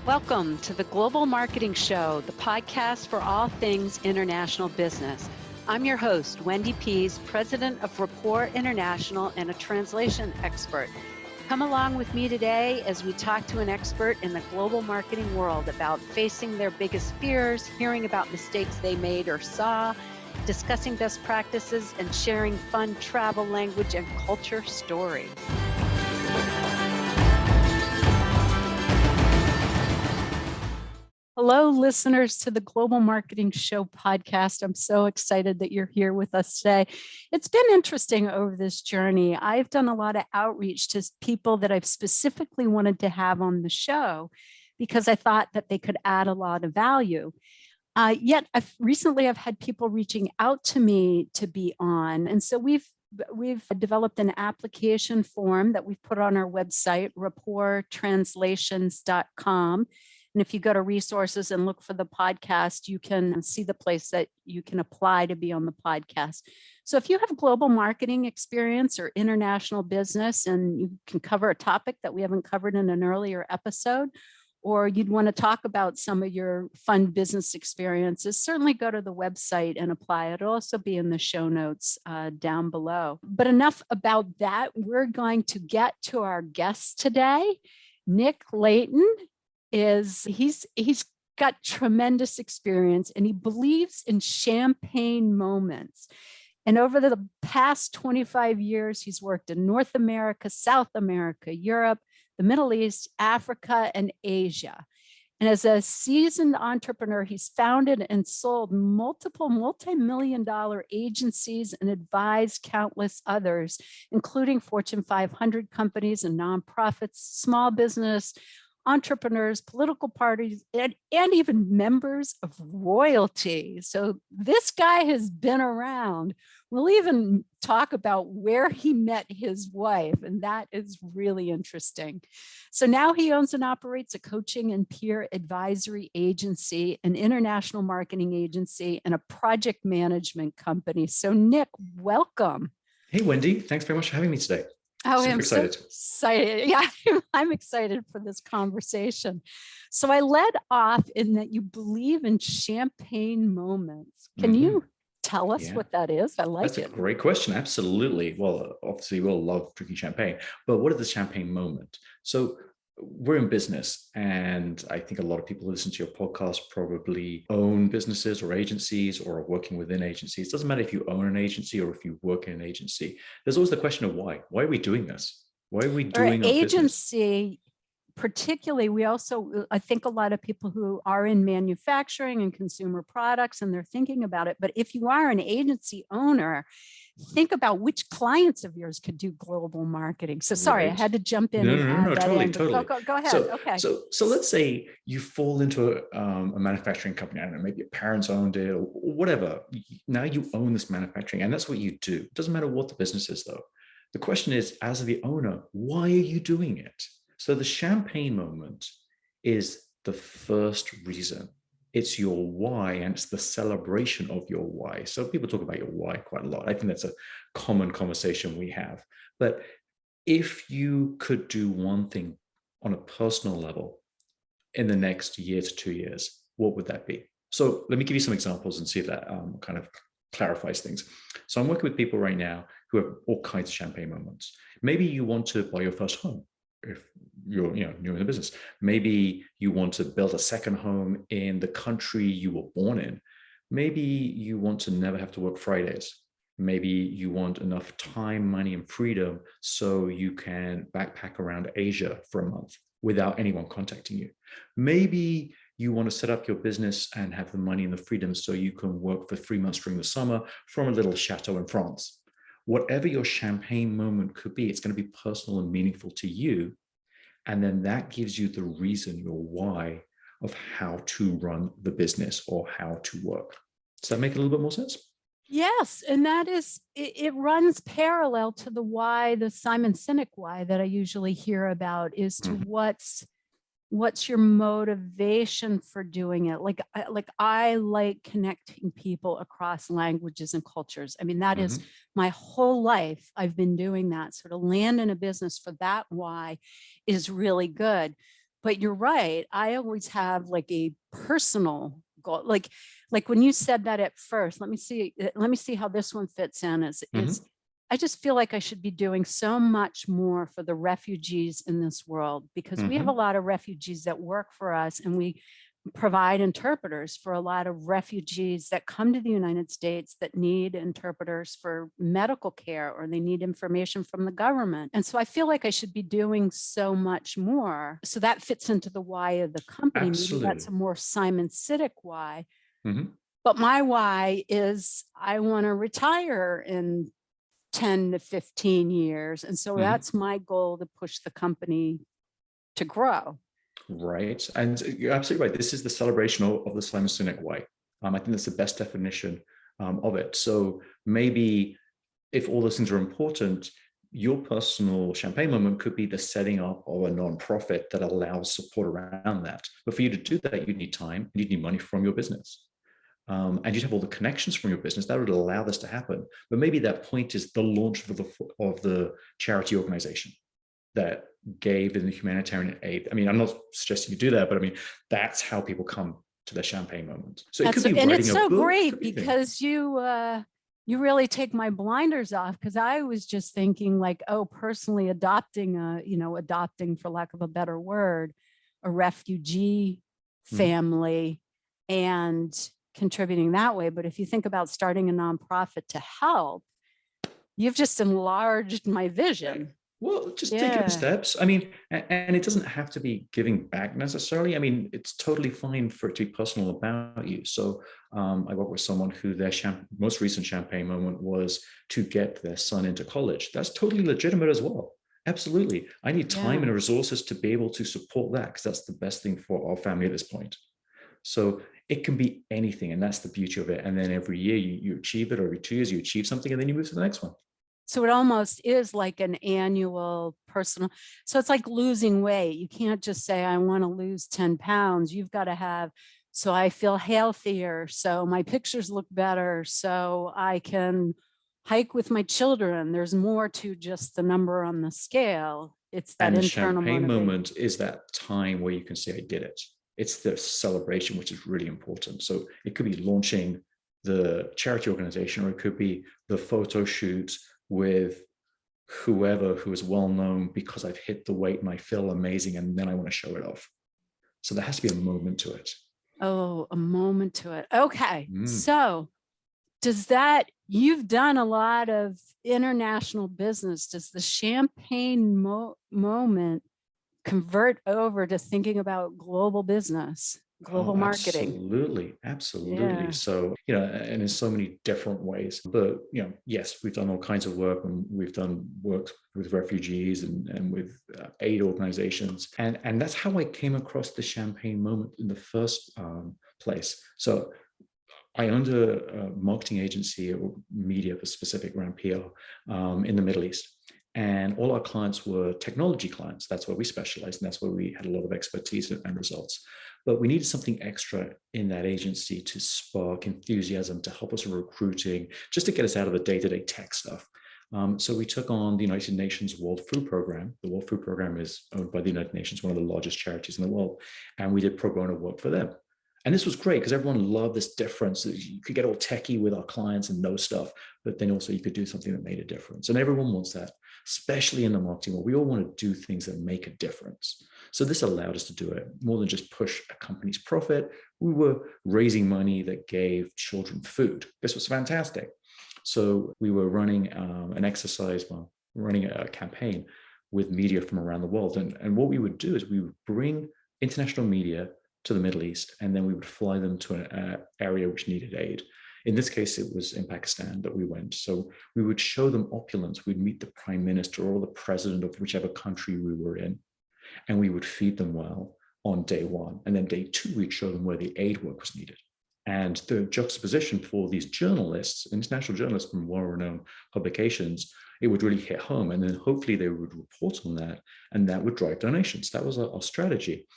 Welcome to the Global Marketing Show, the podcast for all things international business. I'm your host, Wendy Pease, president of Rapport International and a translation expert. Come along with me today as we talk to an expert in the global marketing world about facing their biggest fears, hearing about mistakes they made or saw, discussing best practices, and sharing fun travel, language, and culture stories. Hello, listeners to the Global Marketing Show podcast. I'm so excited that you're here with us today. It's been interesting over this journey. I've done a lot of outreach to people that I've specifically wanted to have on the show because I thought that they could add a lot of value. Yet recently I've had people reaching out to me to be on. And so we've developed an application form that we've put on our website, rapporttranslations.com. And if you go to resources and look for the podcast, you can see the place that you can apply to be on the podcast. So if you have global marketing experience or international business and you can cover a topic that we haven't covered in an earlier episode, or you'd want to talk about some of your fun business experiences, certainly go to the website and apply. It'll also be in the show notes down below. But enough about that. We're going to get to our guest today. Nick Layton he's got tremendous experience and he believes in champagne moments. And over the past 25 years, he's worked in North America, South America, Europe, the Middle East, Africa, and Asia. And as a seasoned entrepreneur, he's founded and sold multiple multi-million-dollar agencies and advised countless others, including Fortune 500 companies and nonprofits, small business, entrepreneurs, political parties, and even members of royalty. So this guy has been around. We'll even talk about where he met his wife, and that is really interesting. So now he owns and operates a coaching and peer advisory agency, an international marketing agency, and a project management company. So Nick, welcome. Hey, Wendy. Thanks very much for having me today. Oh, I'm so excited. Yeah, I'm excited for this conversation. So I led off in that you believe in champagne moments. Can you tell us what that is? I like it. That's a great question. Absolutely. Well, obviously we all love drinking champagne, but what is the champagne moment? So we're in business, and I think a lot of people who listen to your podcast probably own businesses or agencies or are working within agencies. It doesn't matter if you own an agency or if you work in an agency. There's always the question of why. Why are we doing this? Why are we doing our agency? Business? Particularly, I think a lot of people who are in manufacturing and consumer products, and they're thinking about it. But if you are an agency owner, think about which clients of yours could do global marketing. So sorry, right. I had to jump in. No, totally. Go ahead. So let's say you fall into a manufacturing company. I don't know, maybe your parents owned it or whatever. Now you own this manufacturing, and that's what you do. It doesn't matter what the business is, though. The question is, as the owner, why are you doing it? So the champagne moment is the first reason. It's your why, and it's the celebration of your why. So people talk about your why quite a lot. I think that's a common conversation we have. But if you could do one thing on a personal level in the next year to 2 years, what would that be? So let me give you some examples and see if that kind of clarifies things. So I'm working with people right now who have all kinds of champagne moments. Maybe you want to buy your first home. If you're new in the business, maybe you want to build a second home in the country you were born in. Maybe you want to never have to work Fridays. Maybe you want enough time, money, and freedom so you can backpack around Asia for a month without anyone contacting you. Maybe you want to set up your business and have the money and the freedom so you can work for 3 months during the summer from a little chateau in France. Whatever your champagne moment could be, it's going to be personal and meaningful to you. And then that gives you the reason, your why of how to run the business or how to work. Does that make a little bit more sense? Yes. And that is, it runs parallel to the why, the Simon Sinek why that I usually hear about is to what's your motivation for doing it? I like connecting people across languages and cultures. I mean, that is my whole life. I've been doing that. So to land in a business for that why is really good. But you're right. I always have like a personal goal. Like when you said that at first, let me see how this one fits in is Mhm, I just feel like I should be doing so much more for the refugees in this world because we have a mhm. lot of refugees that work for us and we provide interpreters for a lot of refugees that come to the United States that need interpreters for medical care or they need information from the government. And so I feel like I should be doing so much more. So that fits into the why of the company. Maybe that's Absolutely. a more Simon Sinek why. Mhm, But my why is I want to retire in 10 to 15 years. And so mhm. that's my goal to push the company to grow. Right. And you're absolutely right. This is the celebration of the Simon Sinek way. I think that's the best definition of it. So maybe if all those things are important, your personal champagne moment could be the setting up of a nonprofit that allows support around that. But for you to do that, you need time, you need money from your business. And you'd have all the connections from your business that would allow this to happen. But maybe that point is the launch of the charity organization that gave in the humanitarian aid. I mean, I'm not suggesting you do that, but I mean, that's how people come to their champagne moment. So it could be And it's writing a so book, it great could be anything. because you really take my blinders off because I was just thinking like, oh, personally adopting for lack of a better word, a refugee Mhm. family and contributing that way. But if you think about starting a nonprofit to help, you've just enlarged my Yeah. vision. Well, just taking the Yeah. steps. I mean, and it doesn't have to be giving back necessarily. I mean, it's totally fine for it to be personal about you. So I work with someone who their most recent champagne moment was to get their son into college. That's totally legitimate as well. Absolutely. I need time Yeah. and resources to be able to support that because that's the best thing for our family at this point. So it can be anything, and that's the beauty of it. And then every year you achieve it, or every 2 years you achieve something, and then you move to the next one. So it almost is like an annual personal. So it's like losing weight. You can't just say, I want to lose 10 pounds. You've got to have, so I feel healthier. So my pictures look better. So I can hike with my children. There's more to just the number on the scale. It's that And the internal champagne motivation. moment is that time where you can say, I did it. It's the celebration, which is really important. So it could be launching the charity organization, or it could be the photo shoot with whoever who is well known because I've hit the weight and I feel amazing. And then I want to show it off. So there has to be a moment to it. Oh, a moment to it. Okay. Mm. So you've done a lot of international business. Does the champagne moment convert over to thinking about global business, Oh, global marketing? absolutely. Absolutely. Yeah. So, and in so many different ways. But, yes, we've done all kinds of work, and we've done work with refugees and with aid organizations. And that's how I came across the champagne moment in the first place. So I owned a marketing agency or media for specific around PR in the Middle East. And all our clients were technology clients. That's where we specialized, and that's where we had a lot of expertise and results. But we needed something extra in that agency to spark enthusiasm, to help us with recruiting, just to get us out of the day-to-day tech stuff. So we took on the United Nations World Food Program. The World Food Program is owned by the United Nations, one of the largest charities in the world. And we did pro bono work for them. And this was great because everyone loved this difference. You could get all techie with our clients and know stuff, but then also you could do something that made a difference. And everyone wants that, especially in the marketing world. We all want to do things that make a difference. So this allowed us to do it more than just push a company's profit. We were raising money that gave children food. This was fantastic. So we were running an exercise, running a campaign with media from around the world. And what we would do is we would bring international media to the Middle East, and then we would fly them to an area which needed aid. In this case, it was in Pakistan that we went. So we would show them opulence. We'd meet the prime minister or the president of whichever country we were in, and we would feed them well on day one. And then day two, we'd show them where the aid work was needed. And the juxtaposition for these journalists, international journalists from well-renowned publications, it would really hit home. And then hopefully they would report on that, and that would drive donations. That was our strategy.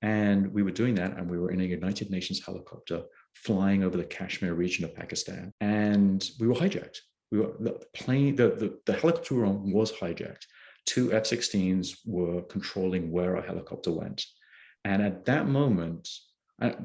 And we were doing that, and we were in a United Nations helicopter flying over the Kashmir region of Pakistan, and we were hijacked. The helicopter we were on was hijacked. Two F-16s were controlling where our helicopter went, And at that moment,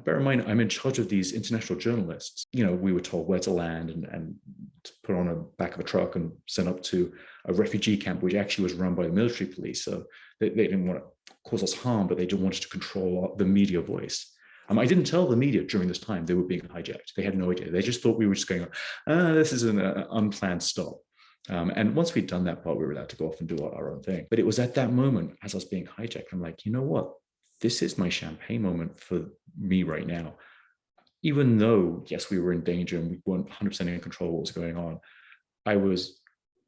bear in mind, I'm in charge of these international journalists. We were told where to land and to put on the back of a truck and sent up to a refugee camp, which actually was run by the military police. So they didn't want to cause us harm, but they just wanted to control the media voice. I didn't tell the media during this time they were being hijacked. They had no idea. They just thought we were just going, this is an unplanned stop. And once we'd done that part, we were allowed to go off and do our own thing. But it was at that moment, as I was being hijacked, I'm like, you know what? This is my champagne moment for me right now. Even though, yes, we were in danger and we weren't 100% in control of what was going on, I was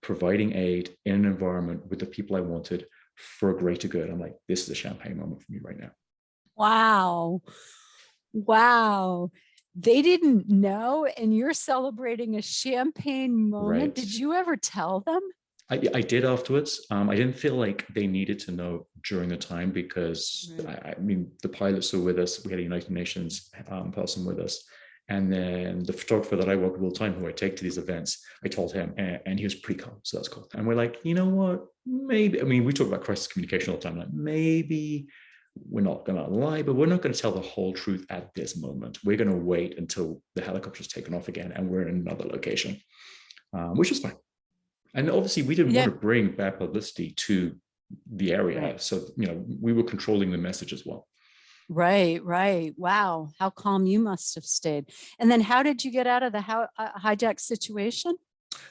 providing aid in an environment with the people I wanted for a greater good. I'm like, this is a champagne moment for me right now. Wow. Wow. They didn't know, and you're celebrating a champagne moment. Right. Did you ever tell them? I did afterwards. I didn't feel like they needed to know during the time because, Right. I mean, the pilots were with us. We had a United Nations person with us. And then the photographer that I work with all the time, who I take to these events, I told him, and he was pretty calm. So that's cool. And we're like, you know what? Maybe, I mean, we talk about crisis communication all the time. Like, maybe we're not going to lie, but we're not going to tell the whole truth at this moment. We're going to wait until the helicopter is taken off again and we're in another location, which is fine. And obviously, we didn't want to bring bad publicity to the area. Right. So, we were controlling the message as well. Right, right. Wow. How calm you must have stayed. And then how did you get out of the hijack situation?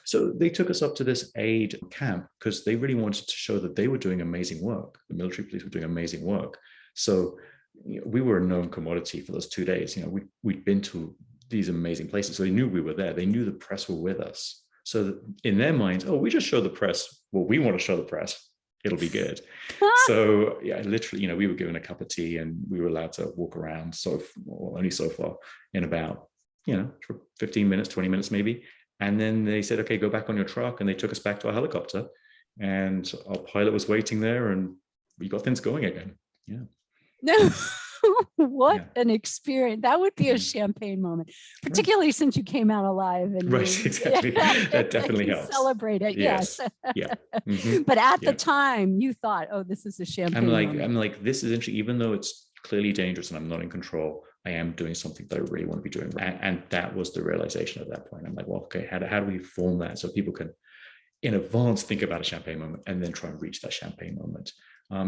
So they took us up to this aid camp because they really wanted to show that they were doing amazing work. The military police were doing amazing work. So we were a known commodity for those 2 days. We'd been to these amazing places. So they knew we were there. They knew the press were with us. So that in their minds, we just show the press what we want to show the press. It'll be good. So yeah, literally, we were given a cup of tea and we were allowed to walk around only so far in about, 15 minutes, 20 minutes maybe. And then they said, okay, go back on your truck. And they took us back to our helicopter and our pilot was waiting there and we got things going again. Yeah. No. What an experience. That would be a champagne moment, particularly since you came out alive. And right, exactly. That definitely helps. Celebrate it. Yes. Yeah. Mm-hmm. But at the time you thought, this is a champagne moment. I'm like, this is interesting. Even though it's clearly dangerous and I'm not in control, I am doing something that I really want to be doing. And that was the realization at that point. I'm like, well, okay, how do we form that so people can in advance think about a champagne moment and then try and reach that champagne moment?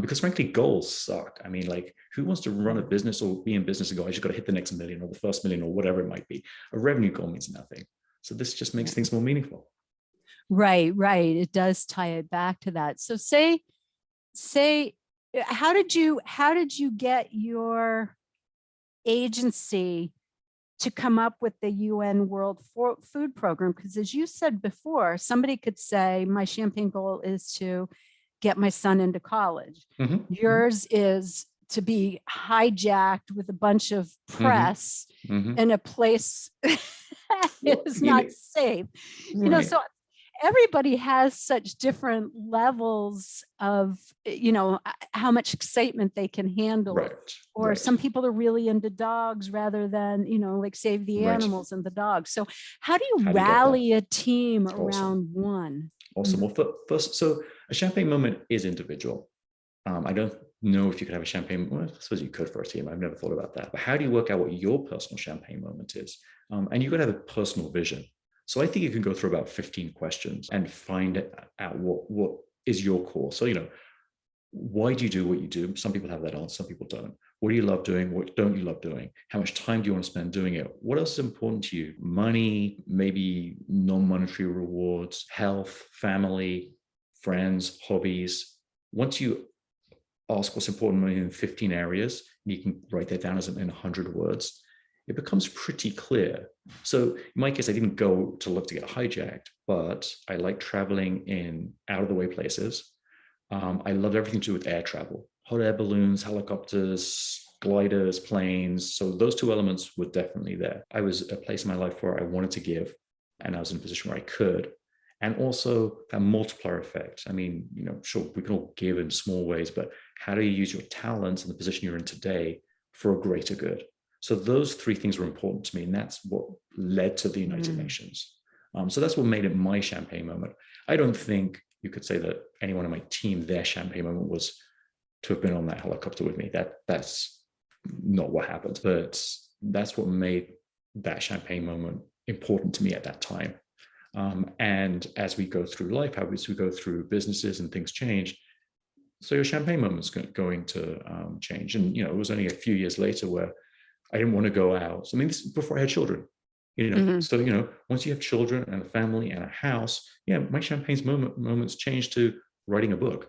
Because frankly, goals suck. I mean, like, who wants to run a business or be in business and go, I just got to hit the next million or the first million or whatever it might be? A revenue goal means nothing. So this just makes things more meaningful. Right. It does tie it back to that. So say, how did you get your agency to come up with the UN World Food Program? Because as you said before, somebody could say, my champagne goal is to get my son into college. Mm-hmm. Yours is to be hijacked with a bunch of press in a place that is not safe. Right. So everybody has such different levels of, how much excitement they can handle. Right. Or some people are really into dogs rather than, like save the animals and the dogs. So how do you rally a team around one? Awesome. Well, first, so a champagne moment is individual. I don't know if you could have a champagne. Well, I suppose you could for a team. I've never thought about that. But how do you work out what your personal champagne moment is? And you've got to have a personal vision. So I think you can go through about 15 questions and find out what is your core. So, why do you do what you do? Some people have that answer, some people don't. What do you love doing? What don't you love doing? How much time do you want to spend doing it? What else is important to you? Money, maybe non-monetary rewards, health, family, friends, hobbies. Once you ask what's important in 15 areas, and you can write that down as in 100 words, it becomes pretty clear. So in my case, I didn't go to look to get hijacked, but I like traveling in out of the way places. I love everything to do with air travel, hot air balloons, helicopters, gliders, planes. So those two elements were definitely there. I was at a place in my life where I wanted to give, and I was in a position where I could. And also that multiplier effect. I mean, sure, we can all give in small ways, but how do you use your talents and the position you're in today for a greater good? So those three things were important to me, and that's what led to the United Nations. So that's what made it my champagne moment. I don't think you could say that anyone on my team, their champagne moment was to have been on that helicopter with me. That's not what happened. But that's what made that champagne moment important to me at that time. And as we go through life, as we go through businesses and things change, so your champagne moment's going to change. And, it was only a few years later where I didn't want to go out. I mean, this is before I had children, So, once you have children and a family and a house, my champagne's moments changed to writing a book,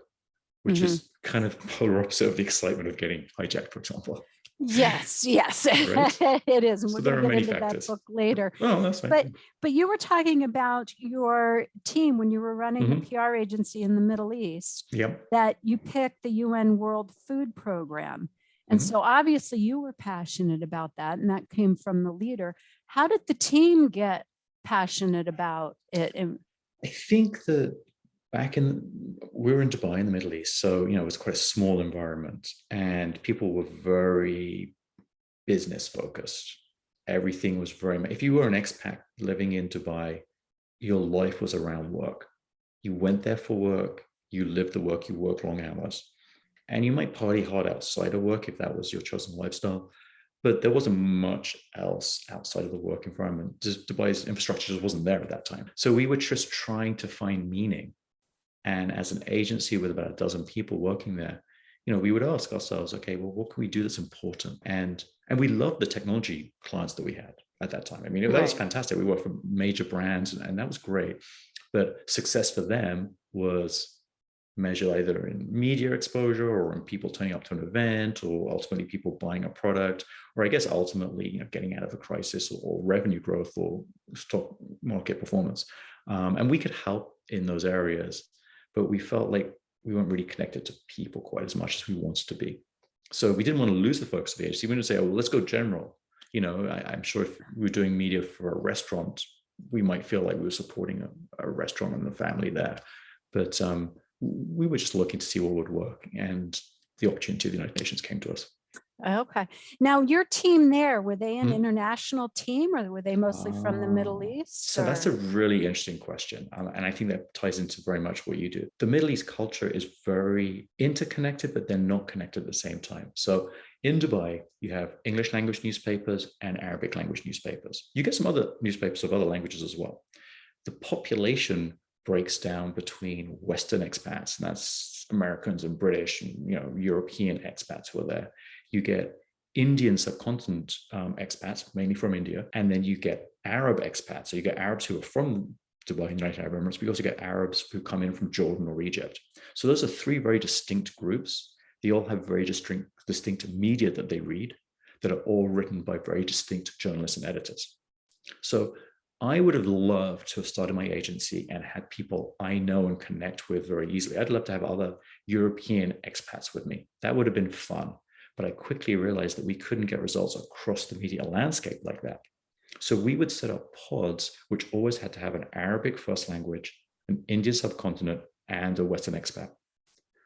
which is kind of polar opposite of the excitement of getting hijacked, for example. Yes, Right? it is. And So we're there going are to get many into factors. that book later. Oh, that's fine. But you were talking about your team when you were running a PR agency in the Middle East, that you picked the UN World Food Program. And so obviously you were passionate about that, and that came from the leader. How did the team get passionate about it? I think that we were in Dubai in the Middle East. So, it was quite a small environment and people were very business focused. Everything was if you were an expat living in Dubai, your life was around work. You went there for work, you lived the work, you worked long hours. And you might party hard outside of work if that was your chosen lifestyle. But there wasn't much else outside of the work environment. Just Dubai's infrastructure just wasn't there at that time. So we were just trying to find meaning. And as an agency with about a dozen people working there, we would ask ourselves, okay, well, what can we do that's important? And we loved the technology clients that we had at that time. I mean, that was fantastic. We worked for major brands and that was great. But success for them was measured either in media exposure or in people turning up to an event or ultimately people buying a product, or I guess ultimately, getting out of a crisis or revenue growth or stock market performance. And we could help in those areas, but we felt like we weren't really connected to people quite as much as we wanted to be. So we didn't want to lose the focus of the agency. We didn't say, oh, well, let's go general. I'm sure if we were doing media for a restaurant, we might feel like we were supporting a restaurant and the family there. But we were just looking to see what would work. And the opportunity of the United Nations came to us. Okay. Now, your team there, were they an international team or were they mostly from the Middle East? So that's a really interesting question. And I think that ties into very much what you do. The Middle East culture is very interconnected, but they're not connected at the same time. So in Dubai, you have English language newspapers and Arabic language newspapers. You get some other newspapers of other languages as well. The population breaks down between Western expats, and that's Americans and British and European expats who are there. You get Indian subcontinent expats, mainly from India, and then you get Arab expats. So you get Arabs who are from Dubai, United Arab Emirates. We also get Arabs who come in from Jordan or Egypt. So those are three very distinct groups. They all have very distinct media that they read, that are all written by very distinct journalists and editors. So I would have loved to have started my agency and had people I know and connect with very easily. I'd love to have other European expats with me. That would have been fun. But I quickly realized that we couldn't get results across the media landscape like that. So we would set up pods, which always had to have an Arabic first language, an Indian subcontinent, and a Western expat.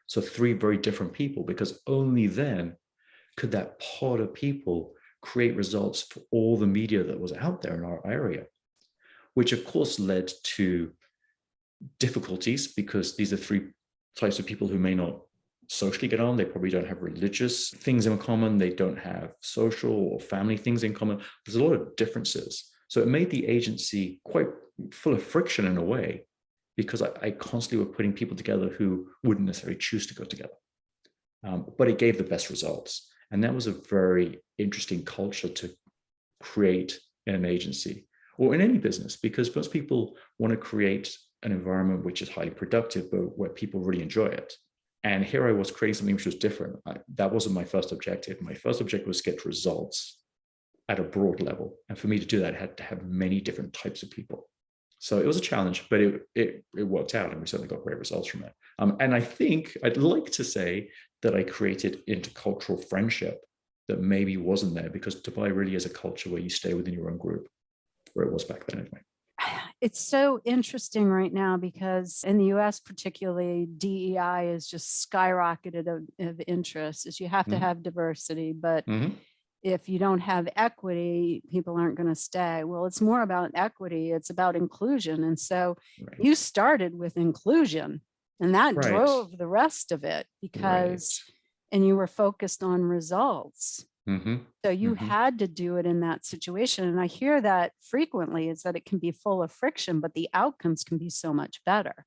So three very different people, because only then could that pod of people create results for all the media that was out there in our area, which of course led to difficulties because these are three types of people who may not socially get on. They probably don't have religious things in common. They don't have social or family things in common. There's a lot of differences. So it made the agency quite full of friction in a way, because I constantly were putting people together who wouldn't necessarily choose to go together. But it gave the best results. And that was a very interesting culture to create in an agency or in any business, because most people want to create an environment which is highly productive, but where people really enjoy it. And here I was creating something which was different. That wasn't my first objective. My first objective was to get results at a broad level. And for me to do that, I had to have many different types of people. So it was a challenge, but it worked out, and we certainly got great results from it. And I think I'd like to say that I created intercultural friendship that maybe wasn't there, because Dubai really is a culture where you stay within your own group, where it was back then anyway. It's so interesting right now because in the US particularly, DEI is just skyrocketed of interest. Is you have to have diversity, but if you don't have equity, people aren't going to stay. Well, it's more about equity. It's about inclusion. And so you started with inclusion, and that drove the rest of it, because and you were focused on results. Mm-hmm. So you Mm-hmm. had to do it in that situation. And I hear that frequently, is that it can be full of friction, but the outcomes can be so much better.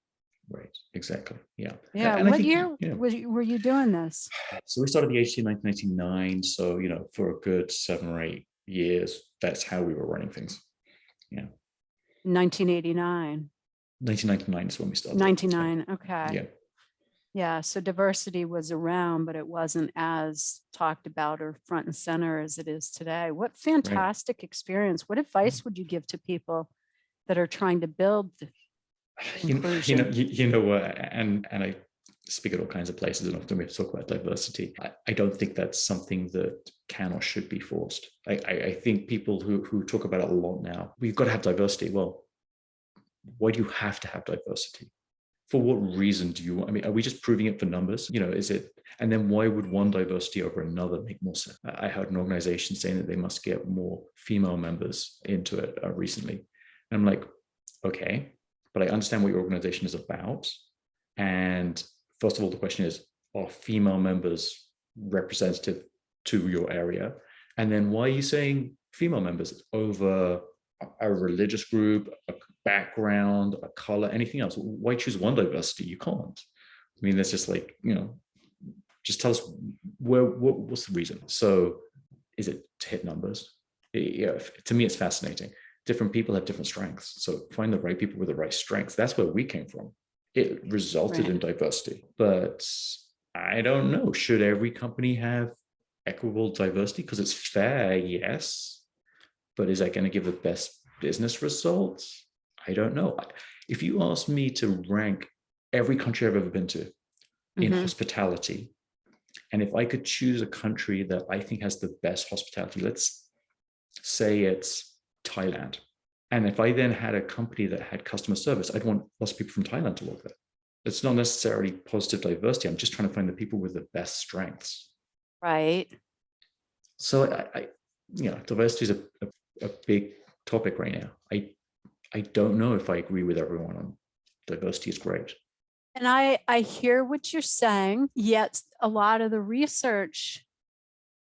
Right. Exactly. Yeah. Yeah. And I What think, year were you doing this? so we started the agency in 1999. So, for a good 7 or 8 years, that's how we were running things. Yeah. 1989. 1999 is when we started. 99. Okay. Yeah. Yeah. So diversity was around, but it wasn't as talked about or front and center as it is today. What Right. fantastic experience. What advice would you give to people that are trying to build inclusion? What, and I speak at all kinds of places, and often we have to talk about diversity. I don't think that's something that can or should be forced. I think people who talk about it a lot now, we've got to have diversity. Well, why do you have to have diversity? For what reason do you? I mean, are we just proving it for numbers? Is it? And then why would one diversity over another make more sense? I heard an organization saying that they must get more female members into it recently, and I'm like, okay, but I understand what your organization is about. And first of all, the question is, are female members representative to your area? And then why are you saying female members over a religious group, a background, a color, anything else? Why choose one diversity? You can't. I mean, that's just like, just tell us what's the reason. So is it to hit numbers? To me, it's fascinating. Different people have different strengths. So find the right people with the right strengths. That's where we came from. It resulted Right. in diversity. But I don't know. Should every company have equitable diversity? Because it's fair, yes. But is that going to give the best business results? I don't know. If you ask me to rank every country I've ever been to in hospitality, and if I could choose a country that I think has the best hospitality, let's say it's Thailand. And if I then had a company that had customer service, I'd want lots of people from Thailand to work there. It's not necessarily positive diversity. I'm just trying to find the people with the best strengths. Right. So diversity is a big topic right now. I don't know if I agree with everyone on diversity is great. And I hear what you're saying, yet a lot of the research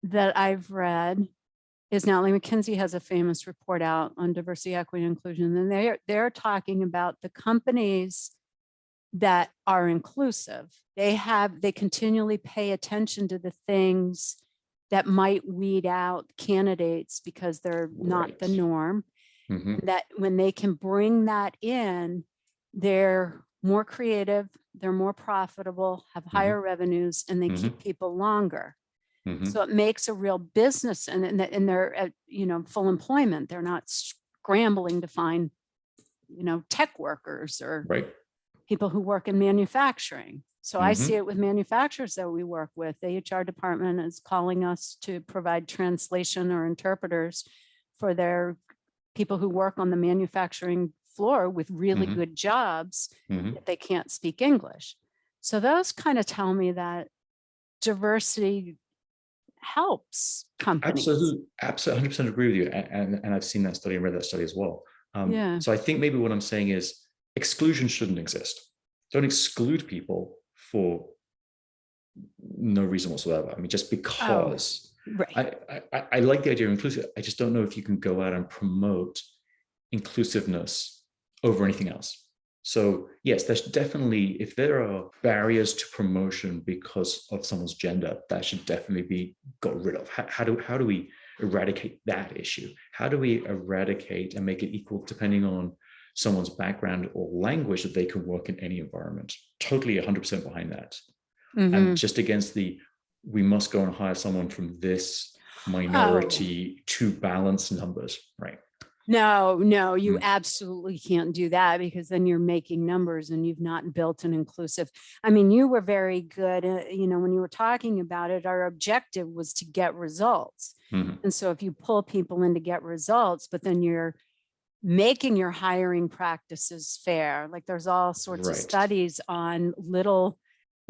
that I've read is now, like McKinsey has a famous report out on diversity, equity, and inclusion, and they're talking about the companies that are inclusive. They continually pay attention to the things that might weed out candidates because they're not the norm. And that when they can bring that in, they're more creative, they're more profitable, have higher revenues, and they keep people longer. So it makes a real business, and they're at full employment. They're not scrambling to find tech workers or people who work in manufacturing. So I see it with manufacturers that we work with. The HR department is calling us to provide translation or interpreters for their people who work on the manufacturing floor with really good jobs if they can't speak English. So those kind of tell me that diversity helps companies. Absolutely, 100% agree with you. And I've seen that study and read that study as well. So I think maybe what I'm saying is exclusion shouldn't exist. Don't exclude people for no reason whatsoever. I mean, just because. Right. I like the idea of inclusive. I just don't know if you can go out and promote inclusiveness over anything else. So yes, there's definitely, if there are barriers to promotion because of someone's gender, that should definitely be got rid of. How do we eradicate that issue? How do we eradicate and make it equal depending on someone's background or language that they can work in any environment? Totally 100% behind that. I'm just against we must go and hire someone from this minority to balance numbers, right? No, you absolutely can't do that, because then you're making numbers and you've not built an inclusive. I mean, you were very good, when you were talking about it, our objective was to get results. And so if you pull people in to get results, but then you're making your hiring practices fair, like there's all sorts of studies on little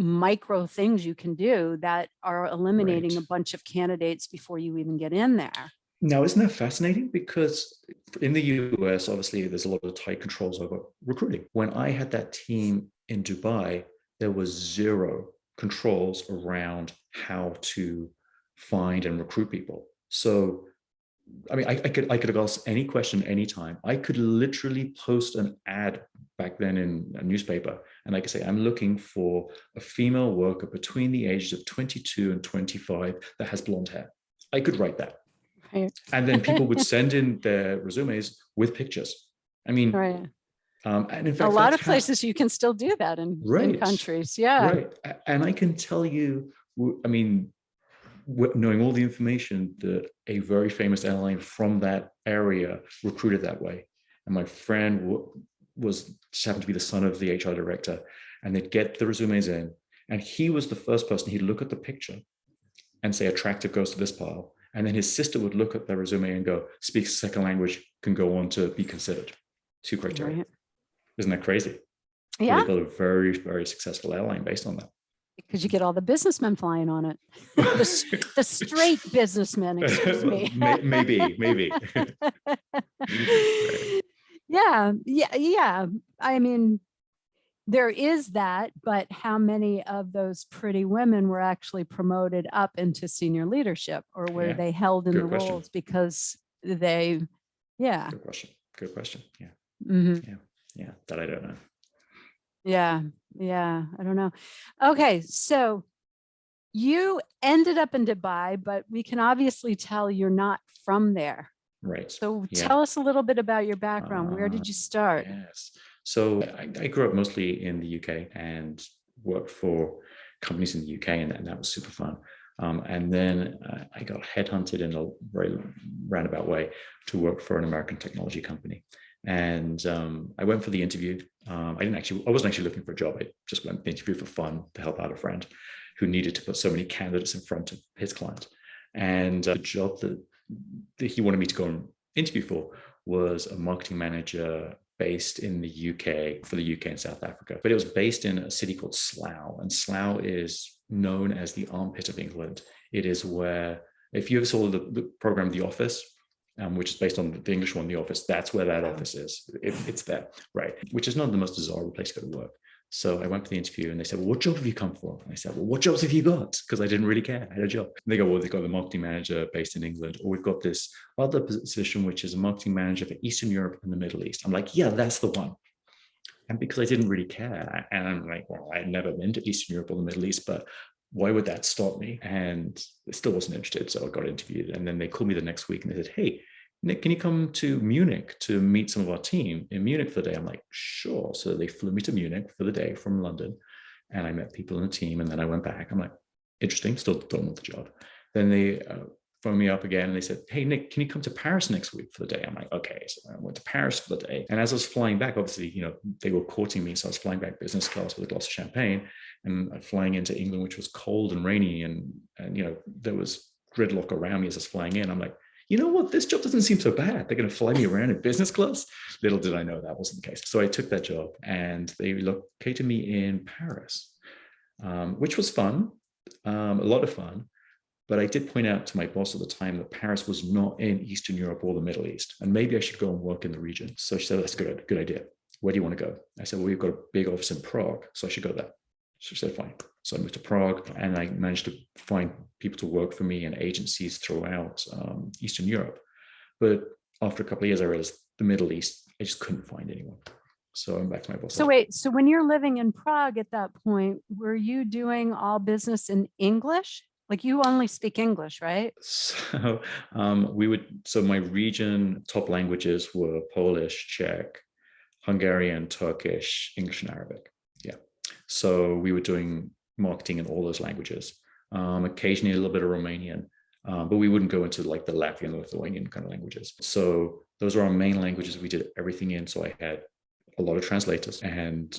micro things you can do that are eliminating a bunch of candidates before you even get in there. Now, isn't that fascinating? Because in the US, obviously, there's a lot of tight controls over recruiting. When I had that team in Dubai, there was zero controls around how to find and recruit people. So, I mean, I could have asked any question anytime. I could literally post an ad back then in a newspaper, and I could say, I'm looking for a female worker between the ages of 22 and 25 that has blonde hair. I could write that. Right. And then people would send in their resumes with pictures. I mean, Right. and in fact, A lot of places you can still do that in countries. Yeah. Right. And I can tell you, I mean, knowing all the information, that a very famous airline from that area recruited that way. And my friend just happened to be the son of the HR director, and they'd get the resumes in, and he was the first person. He'd look at the picture and say, attractive goes to this pile. And then his sister would look at their resume and go, speaks a second language, can go on to be considered. 2 criteria. Right. Isn't that crazy? Yeah. They built a very, very successful airline based on that. Because you get all the businessmen flying on it. the straight businessmen, excuse me. maybe. Right. Yeah. I mean, there is that, but how many of those pretty women were actually promoted up into senior leadership, or were they held in the roles because they, Good question. Yeah. Mm-hmm. Yeah. That I don't know. Yeah. I don't know. Okay. So you ended up in Dubai, but we can obviously tell you're not from there. Right. So tell us a little bit about your background. Where did you start? Yes. So I grew up mostly in the UK and worked for companies in the UK, and that was super fun. And then I got headhunted in a very roundabout way to work for an American technology company. And I went for the interview. I wasn't actually looking for a job. I just went for the interview for fun to help out a friend who needed to put so many candidates in front of his client. And the job that he wanted me to go and interview for was a marketing manager based in the UK, for the UK and South Africa. But it was based in a city called Slough. And Slough is known as the armpit of England. It is where, if you ever saw the program The Office, which is based on the English one, The Office, that's where that office is. It's there, right? Which is not the most desirable place to go to work. So I went for the interview and they said, well, what job have you come for? And I said, well, what jobs have you got? Because I didn't really care. I had a job. And they go, well, they've got the marketing manager based in England, or we've got this other position, which is a marketing manager for Eastern Europe and the Middle East. I'm like, yeah, that's the one. And because I didn't really care, and I'm like, well, I had never been to Eastern Europe or the Middle East, but why would that stop me? And I still wasn't interested. So I got interviewed. And then they called me the next week and they said, hey, Nick, can you come to Munich to meet some of our team in Munich for the day? I'm like, sure. So they flew me to Munich for the day from London, and I met people in the team, and then I went back. I'm like, interesting, still don't want the job. Then they phoned me up again and they said, hey, Nick, can you come to Paris next week for the day? I'm like, okay. So I went to Paris for the day. And as I was flying back, obviously, they were courting me. So I was flying back business class with a glass of champagne and flying into England, which was cold and rainy. And there was gridlock around me as I was flying in. I'm like, you know what? This job doesn't seem so bad. They're going to fly me around in business class. Little did I know that wasn't the case. So I took that job, and they located me in Paris, which was fun, a lot of fun. But I did point out to my boss at the time that Paris was not in Eastern Europe or the Middle East, and maybe I should go and work in the region. So she said, that's a good idea. Where do you want to go? I said, well, we've got a big office in Prague, so I should go there. She said, fine. So I moved to Prague, and I managed to find people to work for me in agencies throughout Eastern Europe. But after a couple of years, I realized the Middle East, I just couldn't find anyone. So I'm back to my boss. So wait, so when you're living in Prague at that point, were you doing all business in English? Like, you only speak English, right? So so my region top languages were Polish, Czech, Hungarian, Turkish, English, and Arabic. Yeah. So we were doing marketing in all those languages, occasionally a little bit of Romanian, but we wouldn't go into like the Latvian, Lithuanian kind of languages. So those are our main languages we did everything in. So I had a lot of translators, and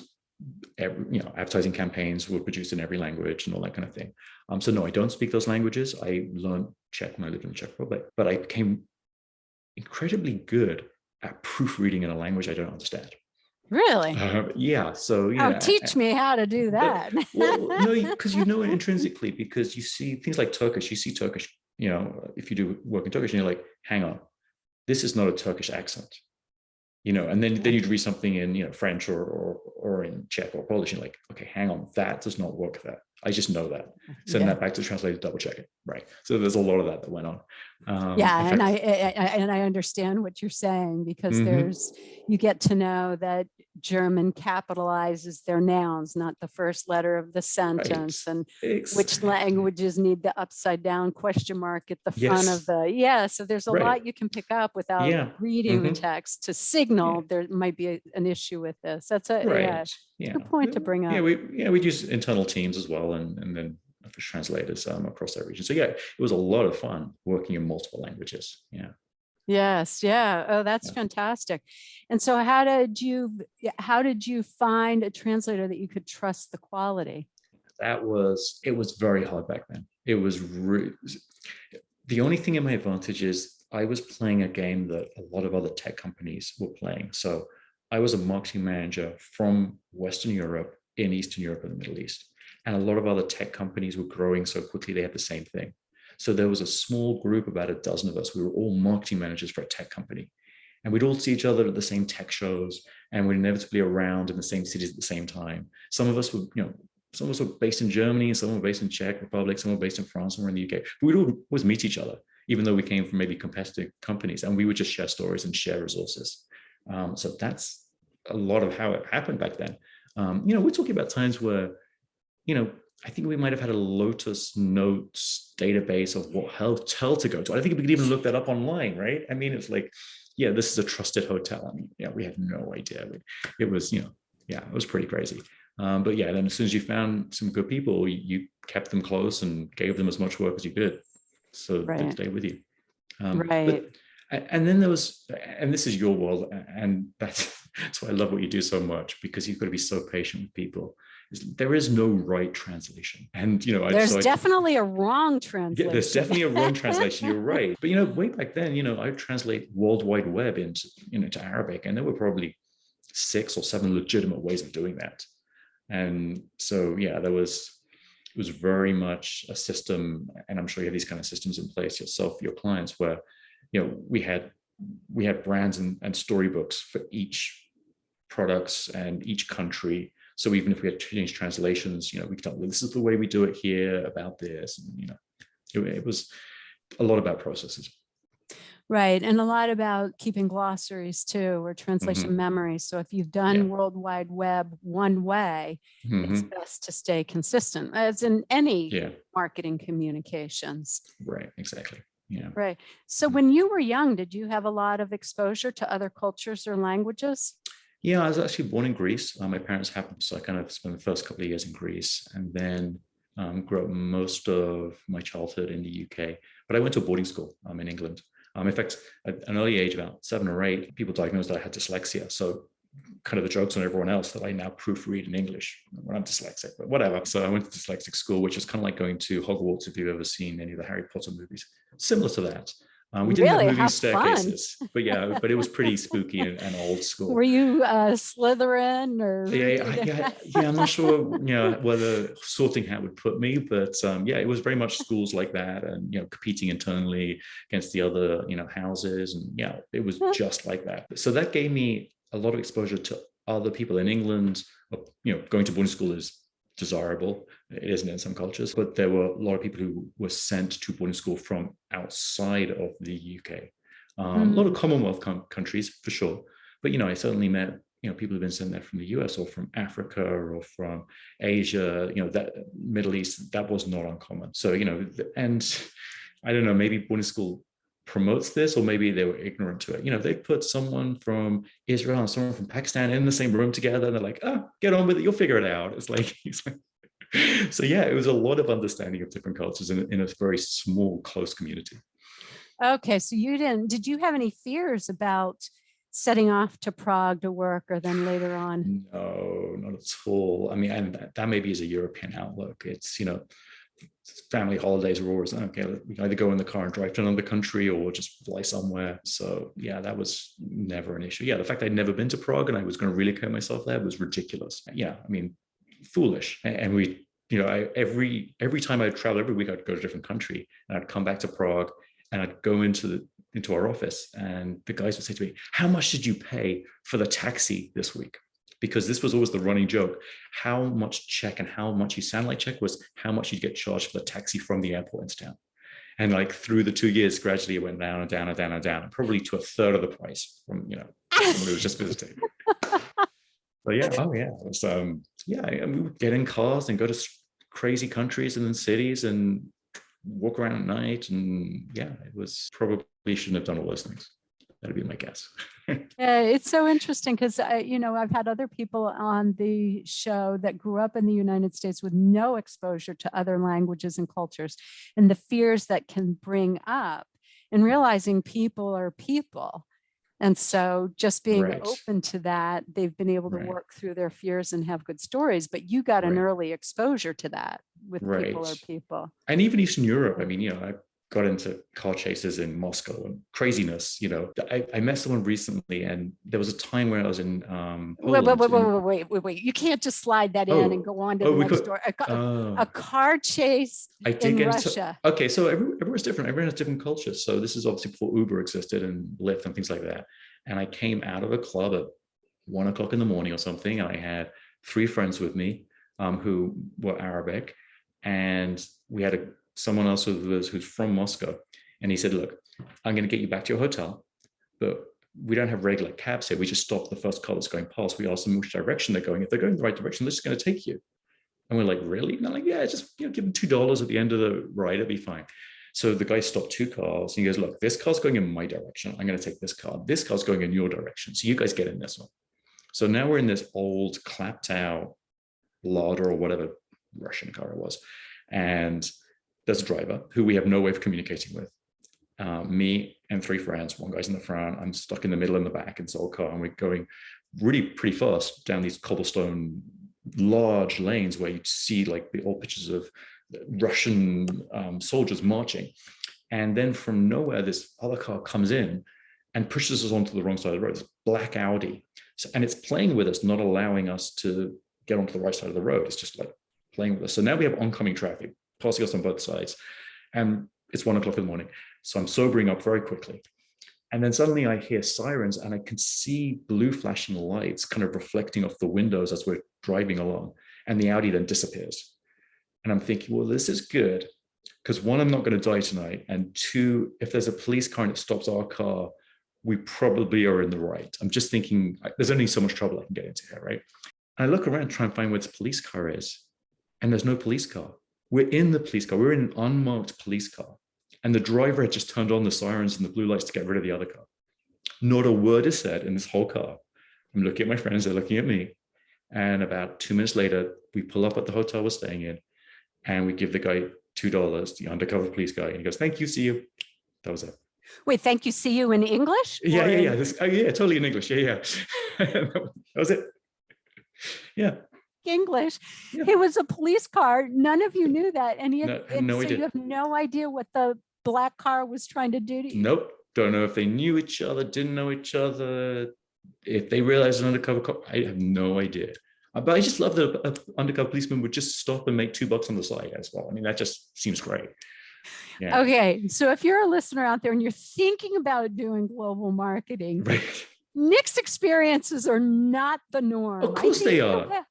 advertising campaigns were produced in every language and all that kind of thing. So no, I don't speak those languages. I learned Czech when I lived in the Czech Republic, but I became incredibly good at proofreading in a language I don't understand. Really? Yeah. So teach me how to do that. Well, no, because it intrinsically, because you see things like Turkish. You see Turkish, if you do work in Turkish, and you're like, hang on, this is not a Turkish accent, and then you'd read something in French or in Czech or Polish, and you're like, okay, hang on, that does not work there. I just know that. Send Yeah. that back to the translator, double check it. Right. So there's a lot of that went on. Yeah, In and fact, I understand what you're saying, because mhm, you get to know that German capitalizes their nouns, not the first letter of the right. sentence, and It's, which languages need the upside down question mark at the front of yes. the, yeah. So there's a Right. lot you can pick up without Yeah. reading the Hmm. text to Yeah. signal there might be an issue with this. That's a, yeah, Right. it's a Yeah. good point to bring Yeah. up. We'd use internal teams as well, and then for translators across that region. So yeah, it was a lot of fun working in multiple languages. Yeah. Yes, yeah. Oh, that's Yeah. fantastic. And so how did you find a translator that you could trust the quality? It was very hard back then. It was the only thing in my advantage is I was playing a game that a lot of other tech companies were playing. So I was a marketing manager from Western Europe, in Eastern Europe, and the Middle East. And a lot of other tech companies were growing so quickly, they had the same thing. So there was a small group, about a dozen of us. We were all marketing managers for a tech company. And we'd all see each other at the same tech shows, and we're inevitably around in the same cities at the same time. Some of us were based in Germany, some were based in Czech Republic, some were based in France, some were in the UK. We'd always meet each other, even though we came from maybe competitive companies, and we would just share stories and share resources. So that's a lot of how it happened back then. We're talking about times where, I think we might have had a Lotus Notes database of what hotel to go to. I think we could even look that up online, right? I mean, it's like, yeah, this is a trusted hotel. I mean, yeah, we had no idea. It was, yeah, it was pretty crazy. But yeah, then as soon as you found some good people, you kept them close and gave them as much work as you could, so they'd Right, stay with you. right. But and then there was, and this is your world, and that's why I love what you do so much, because you've got to be so patient with people. There is no right translation, and There's definitely a wrong yeah, there's translation. definitely a wrong translation. You're right, but way back then, I would translate World Wide Web into to Arabic, and there were probably 6 or 7 legitimate ways of doing that. And so, yeah, it was very much a system, and I'm sure you have these kind of systems in place yourself for your clients, where we had brands and storybooks for each products and each country. So even if we had changed translations, we could tell, well, this is the way we do it here about this. And, it was a lot about processes. Right. And a lot about keeping glossaries too, or translation Hmm. memory. So if you've Yeah. done World Wide Web one way, it's Hmm. best to stay consistent, as in any Yeah. marketing communications. Right. Exactly. Yeah. Right. So when you were young, did you have a lot of exposure to other cultures or languages? Yeah, I was actually born in Greece. My parents happened, so I kind of spent the first couple of years in Greece, and then grew up most of my childhood in the UK. But I went to a boarding school in England. In fact, at an early age, about 7 or 8, people diagnosed that I had dyslexia. So kind of the joke's on everyone else that I now proofread in English when I'm dyslexic, but whatever. So I went to dyslexic school, which is kind of like going to Hogwarts, if you've ever seen any of the Harry Potter movies. Similar to that. We didn't have Really? moving How fun. staircases, but yeah, but it was pretty spooky and old Were school. you Slytherin or? Yeah. I'm not sure, whether Sorting Hat would put me, but yeah, it was very much schools like that, and competing internally against the other, houses, and yeah, it was just like that. So that gave me a lot of exposure to other people in England. Going to boarding school is desirable. It isn't in some cultures, but there were a lot of people who were sent to boarding school from outside of the UK. A lot of Mm, Commonwealth countries for sure, but I certainly met people who've been sent there from the US or from Africa or from Asia, that Middle East. That was not uncommon. So and I don't know, maybe boarding school promotes this, or maybe they were ignorant to it. They put someone from Israel and someone from Pakistan in the same room together, and they're like, oh, get on with it, you'll figure it out. It's like so yeah, it was a lot of understanding of different cultures in a very small, close community. okay. So did you have any fears about setting off to Prague to work, or then later on? No, not at all. I mean, and that maybe is a European outlook. It's, family holidays are always, okay, we can either go in the car and drive to another country or just fly somewhere. So yeah, that was never an issue. Yeah, the fact I'd never been to Prague and I was going to relocate myself there was ridiculous. Yeah, I mean, foolish. And we, every time I'd travel, every week I'd go to a different country, and I'd come back to Prague, and I'd go into our office, and the guys would say to me, how much did you pay for the taxi this week? because this was always the running joke. How much Czech and how much you sound like Czech was how much you'd get charged for the taxi from the airport into town. And like through the 2 years, gradually it went down and down and down and down, and probably to a third of the price from, someone who was just visiting. But yeah, oh yeah, it was, and we would get in cars and go to crazy countries and then cities and walk around at night. And yeah, it was probably shouldn't have done all those things. That'd be my guess. Yeah, it's so interesting because I've had other people on the show that grew up in the United States with no exposure to other languages and cultures, and the fears that can bring up, and realizing people are people. And so just being Right. open to that, they've been able to Right. work through their fears and have good stories. But you got an Right. early exposure to that with people Right. are people. And even Eastern Europe, I mean, I got into car chases in Moscow and craziness. I met someone recently, and there was a time where I was in Wait. You can't just slide that in and go on to the we next could. door. A car chase I did in get Russia. Okay, so everyone's different. Everyone has different cultures. So this is obviously before Uber existed and Lyft and things like that. And I came out of a club at 1 o'clock in the morning or something, and I had 3 friends with me who were Arabic, and we had someone else who's from Moscow, and he said, "Look, I'm going to get you back to your hotel, but we don't have regular cabs here. We just stop the first car that's going past. We ask them which direction they're going. If they're going the right direction, they're just going to take you." And we're like, "Really?" And I'm like, "Yeah, just give them $2 at the end of the ride. It'll be fine." So the guy stopped 2 cars, and he goes, "Look, this car's going in my direction. I'm going to take this car. This car's going in your direction. So you guys get in this one." So now we're in this old clapped out Lada or whatever Russian car it was, and there's a driver who we have no way of communicating with. Me and 3 friends, one guy's in the front, I'm stuck in the middle in the back in his old car, and we're going really pretty fast down these cobblestone large lanes where you see like the old pictures of Russian soldiers marching. And then from nowhere, this other car comes in and pushes us onto the wrong side of the road. This black Audi. And it's playing with us, not allowing us to get onto the right side of the road. It's just like playing with us. So now we have oncoming traffic passing us on both sides. And it's 1 o'clock in the morning. So I'm sobering up very quickly. And then suddenly I hear sirens, and I can see blue flashing lights kind of reflecting off the windows as we're driving along. And the Audi then disappears. And I'm thinking, well, this is good, because 1, I'm not going to die tonight. And 2, if there's a police car and it stops our car, we probably are in the right. I'm just thinking, there's only so much trouble I can get into here, right? And I look around, try and find where this police car is, and there's no police car. We're in the police car. We're in an unmarked police car. And the driver had just turned on the sirens and the blue lights to get rid of the other car. Not a word is said in this whole car. I'm looking at my friends, they're looking at me. And about 2 minutes later, we pull up at the hotel we're staying in, and we give the guy $2, the undercover police guy. And he goes, "Thank you, see you." That was it. Wait, thank you. See you in English? Yeah. Yeah, totally in English. Yeah. That was it. Yeah. English. Yeah. It was a police car. None of you knew that. And No idea. You have no idea what the black car was trying to do to you. Nope. Don't know if they knew each other, didn't know each other, if they realized an undercover cop. I have no idea. But I just love that an undercover policeman would just stop and make $2 on the side as well. I mean, that just seems great. Yeah. Okay. So if you're a listener out there and you're thinking about doing global marketing, Right. mixed experiences are not the norm. Of course they are.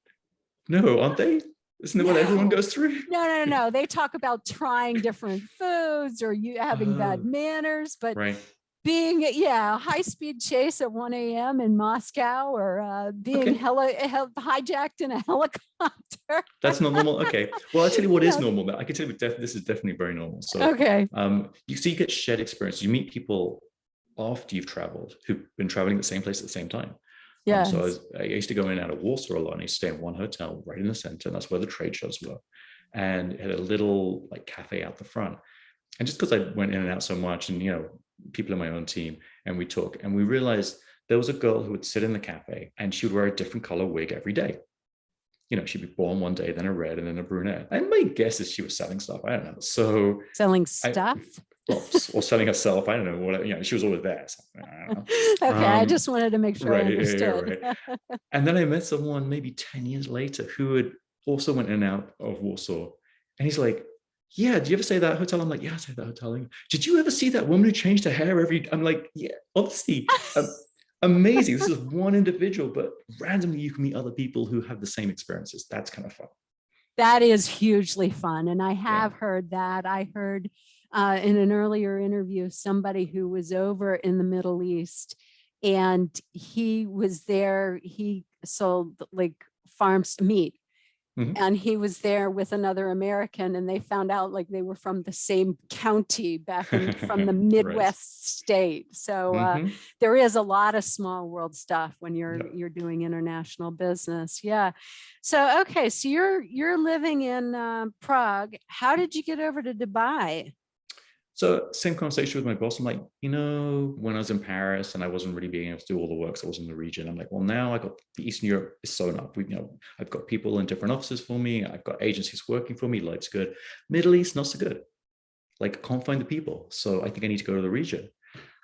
No, aren't they? Isn't that what everyone goes through? No. They talk about trying different foods or you having bad manners, but right. being, a high-speed chase at 1 a.m. in Moscow or being hijacked in a helicopter. That's not normal. Okay. Well, I'll tell you what is normal. I can tell you this is definitely very normal. So, you get shared experience. You meet people after you've traveled who've been traveling the same place at the same time. Yeah. So I used to go in and out of Warsaw a lot, and I used to stay in one hotel right in the center, and that's where the trade shows were. And it had a little like cafe out the front. And just because I went in and out so much, and people in my own team, and we talk, and we realized there was a girl who would sit in the cafe, and she would wear a different color wig every day. She'd be born one day, then a red, and then a brunette. And my guess is she was selling stuff. I don't know. So selling stuff. Or selling herself. I don't know what. She was always there. So I don't know. Okay, I just wanted to make sure I understood. Yeah, right. And then I met someone maybe 10 years later who had also went in and out of Warsaw, and he's like, "Yeah, did you ever stay at that hotel?" I'm like, "Yeah, I stayed at that hotel." Did you ever see that woman who changed her hair every? I'm like, "Yeah, obviously." Amazing. This is one individual, but randomly you can meet other people who have the same experiences. That's kind of fun. That is hugely fun. And I Yeah. have heard that. I heard in an earlier interview somebody who was over in the Middle East and he was there. He sold like farms meat Mhm. and he was there with another American and they found out like they were from the same county back in from the Right. Midwest state. So Hmm. there is a lot of small world stuff when Yeah. you're doing international business. Yeah. So okay, so you're living in Prague. How did you get over to Dubai? So same conversation with my boss. I'm like, when I was in Paris and I wasn't really being able to do all the work, so I was in the region. I'm like, well, now I got Eastern Europe is sewn up. I've got people in different offices for me. I've got agencies working for me. Life's good. Middle East, not so good. Like, I can't find the people. So I think I need to go to the region.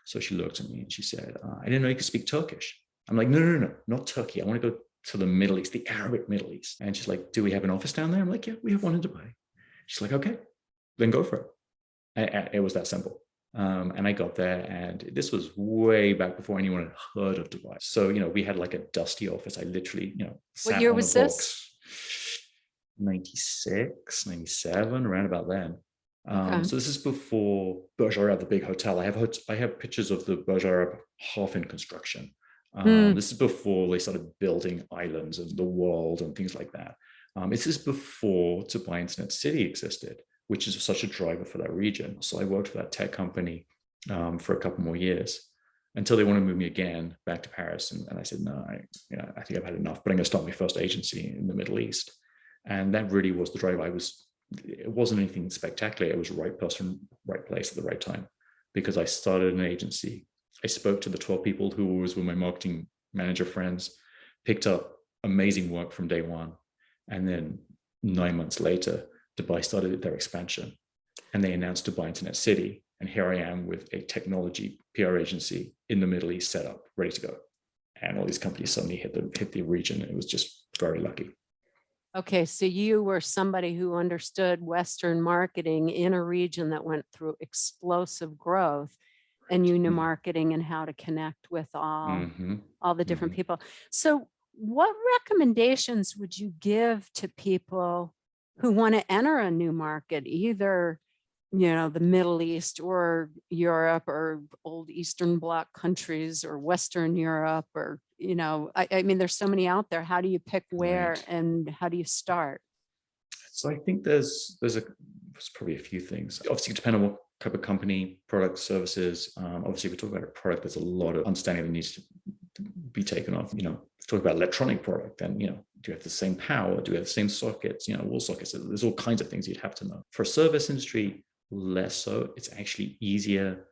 So she looked at me and she said, I didn't know you could speak Turkish. I'm like, no, no, no, not Turkey. I want to go to the Middle East, the Arabic Middle East. And she's like, do we have an office down there? I'm like, yeah, we have one in Dubai. She's like, okay, then go for it. And it was that simple. And I got there, and this was way back before anyone had heard of Dubai. So, we had like a dusty office. I literally, What sat year on a was this? box, 96, 97, around about then. Okay. So this is before Burj Al Arab, the big hotel. I have pictures of the Burj Al Arab half in construction. Hmm. This is before they started building islands and the world and things like that. This is before Dubai Internet City existed, which is such a driver for that region. So I worked for that tech company for a couple more years until they want to move me again back to Paris. And I said, no, I think I've had enough, but I'm going to start my first agency in the Middle East. And that really was the drive. It wasn't anything spectacular. It was the right person, right place at the right time, because I started an agency. I spoke to the 12 people who always were my marketing manager friends, picked up amazing work from day one. And then 9 months later, Dubai started their expansion and they announced Dubai Internet City. And here I am with a technology PR agency in the Middle East set up, ready to go. And all these companies suddenly hit the region. It was just very lucky. Okay, so you were somebody who understood Western marketing in a region that went through explosive growth, and you knew marketing and how to connect with Mm-hmm. all the different Mm-hmm. people. So, what recommendations would you give to people who want to enter a new market, either the Middle East or Europe or old Eastern Bloc countries or Western Europe or, I mean, there's so many out there. How do you pick where Right. and how do you start? So I think there's probably a few things. Obviously, depending on what type of company, products, services. Obviously, if we talk about a product, there's a lot of understanding that needs to be taken off. Talk about electronic product, then do you have the same power? Do you have the same sockets? Wall sockets. There's all kinds of things you'd have to know. For a service industry, less so. It's actually easier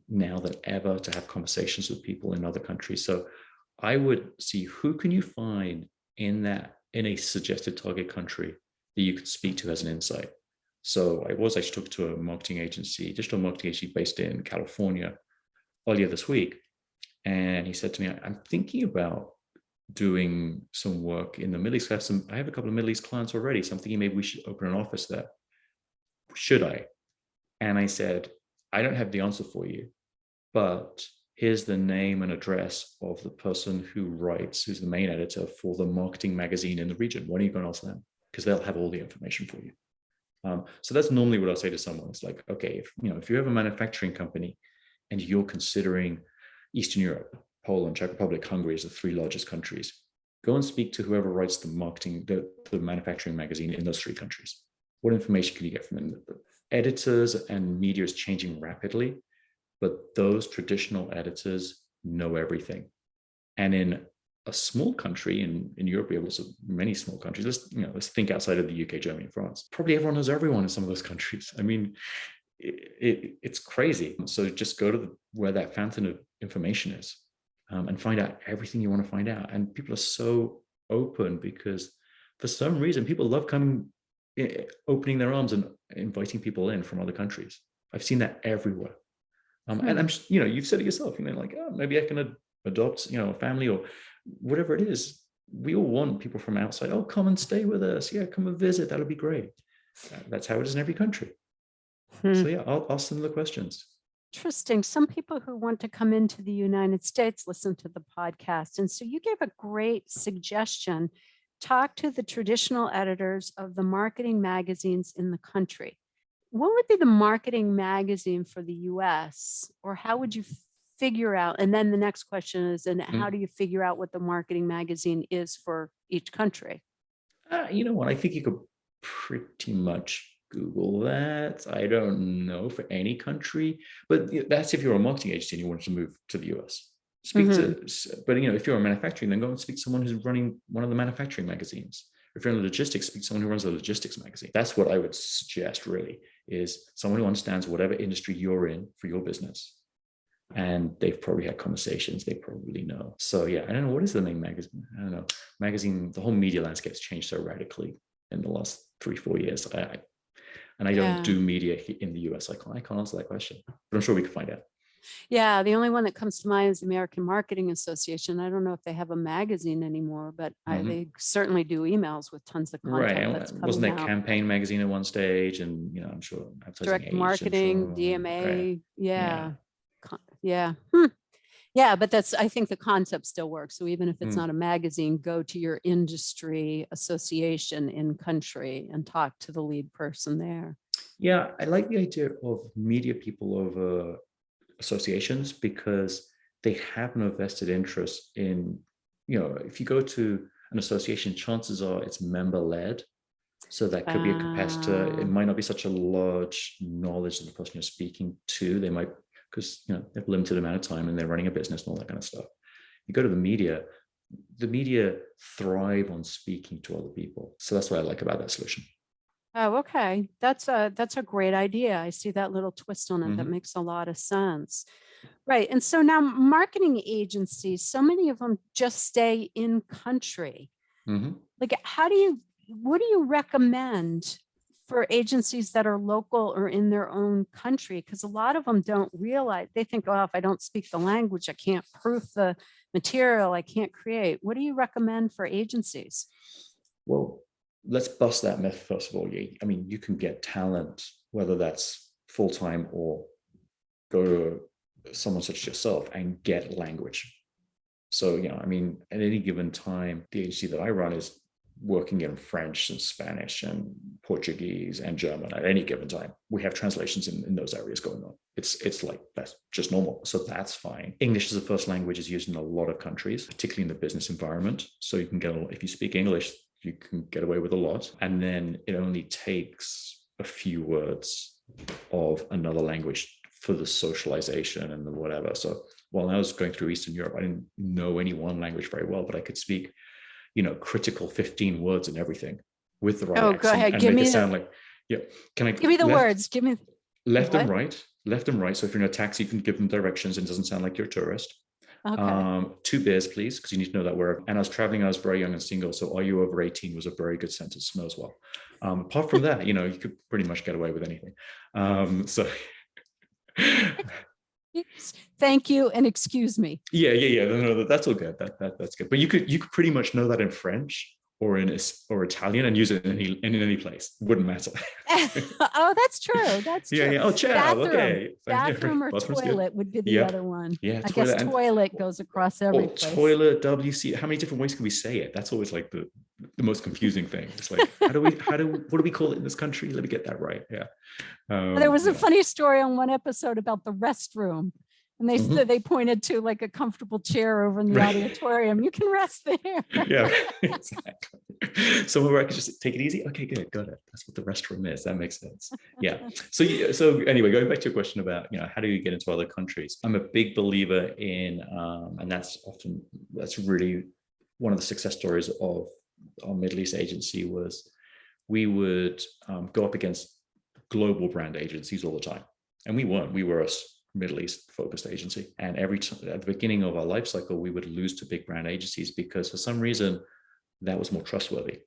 now than ever to have conversations with people in other countries. So I would see, who can you find in a suggested target country that you could speak to as an insight. So I was actually talking to a digital marketing agency based in California earlier this week. And he said to me, I'm thinking about doing some work in the Middle East. I have a couple of Middle East clients already. So I'm thinking maybe we should open an office there. Should I? And I said, I don't have the answer for you, but here's the name and address of the person who's the main editor for the marketing magazine in the region. Why don't you go and ask them? Because they'll have all the information for you. So that's normally what I'll say to someone. It's like, okay, if you have a manufacturing company and you're considering Eastern Europe, Poland, Czech Republic, Hungary as the three largest countries, go and speak to whoever writes the manufacturing magazine in those three countries. What information can you get from them? The editors and media is changing rapidly, but those traditional editors know everything. And in a small country in Europe, we have also many small countries. Let's think outside of the UK, Germany, and France. Probably everyone knows everyone in some of those countries. I mean, it's crazy. So just go to where that fountain of information is, and find out everything you want to find out. And people are so open because for some reason people love opening their arms and inviting people in from other countries. I've seen that everywhere. And I'm, you've said it yourself, like, oh, maybe I can adopt, a family or whatever it is. We all want people from outside. Oh, come and stay with us. Yeah, come and visit. That'll be great. That's how it is in every country. Hmm. So yeah, I'll ask them the questions. Interesting. Some people who want to come into the United States listen to the podcast. And so you gave a great suggestion. Talk to the traditional editors of the marketing magazines in the country. What would be the marketing magazine for the US? Or how would you figure out? And then the next question is, and how do you figure out what the marketing magazine is for each country? You know what? I think you could pretty much Google that. I don't know for any country, but that's if you're a marketing agency and you want to move to the US. Speak to, but if you're a manufacturing, then go and speak to someone who's running one of the manufacturing magazines. If you're in logistics, speak to someone who runs a logistics magazine. That's what I would suggest, really, is someone who understands whatever industry you're in for your business. And they've probably had conversations, they probably know. So yeah, I don't know, what is the main magazine? I don't know. Magazine, the whole media landscape's changed so radically in the last 3-4 years. And I don't do media in the US. I can't answer that question, but I'm sure we can find out. Yeah, the only one that comes to mind is the American Marketing Association. I don't know if they have a magazine anymore, but they certainly do emails with tons of content. That's Wasn't there out. Campaign magazine at one stage? And I'm sure Direct marketing, DMA. Yeah. But I think the concept still works. So even if it's not a magazine, go to your industry association in country and talk to the lead person there. Yeah, I like the idea of media people over associations because they have no vested interest in, if you go to an association, chances are it's member led. So that could be a competitor. It might not be such a large knowledge of the person you're speaking to. They might, because they have a limited amount of time and they're running a business and all that kind of stuff. You go to the media thrive on speaking to other people. So that's what I like about that solution. Oh, okay. That's a great idea. I see that little twist on it. That makes a lot of sense. Right. And so now marketing agencies, so many of them just stay in country. Like, what do you recommend for agencies that are local or in their own country? Because a lot of them don't realize, they think, oh, if I don't speak the language, I can't proof the material, I can't create. What do you recommend for agencies? Well, let's bust that myth first of all. I mean, you can get talent, whether that's full-time or go to someone such as yourself and get language. So, I mean, at any given time, the agency that I run is working in French and Spanish and Portuguese and German at any given time. We have translations in those areas going on. It's like, that's just normal. So that's fine. English as a first language is used in a lot of countries, particularly in the business environment. So you can if you speak English, you can get away with a lot. And then it only takes a few words of another language for the socialization and the whatever. So while I was going through Eastern Europe, I didn't know any one language very well, but I could speak, critical 15 words and everything with the right accent. Go ahead. And give make me it sound like, can I give me the words? Give me left and right. So if you're in a taxi, you can give them directions and it doesn't sound like you're a tourist. Okay. 2 beers, please, because you need to know that word. And I was traveling, I was very young and single. So are you over 18 was a very good sentence to know as well. Apart from that, you could pretty much get away with anything. So thank you and excuse me. Yeah. No, that's all good. That's good. But you could pretty much know that in French or Italian and use it in any place. Wouldn't matter. Oh, that's true. That's true. Yeah. Oh, ciao. Bathroom, okay. bathroom or toilet would be the other one. Yeah. I guess toilet goes across every place. Toilet, WC. How many different ways can we say it? That's always like the most confusing thing. It's like, what do we call it in this country? Let me get that right. Yeah. There was a funny story on one episode about the restroom. And they pointed to like a comfortable chair over in the auditorium. You can rest there. Yeah, exactly. Somewhere where I can just take it easy. Okay, good, got it. That's what the restroom is. That makes sense. Yeah. So anyway, going back to your question about how do you get into other countries? I'm a big believer in, and that's really one of the success stories of our Middle East agency was we would go up against global brand agencies all the time, and we weren't. We were a Middle East focused agency. And every time at the beginning of our life cycle, we would lose to big brand agencies because for some reason that was more trustworthy.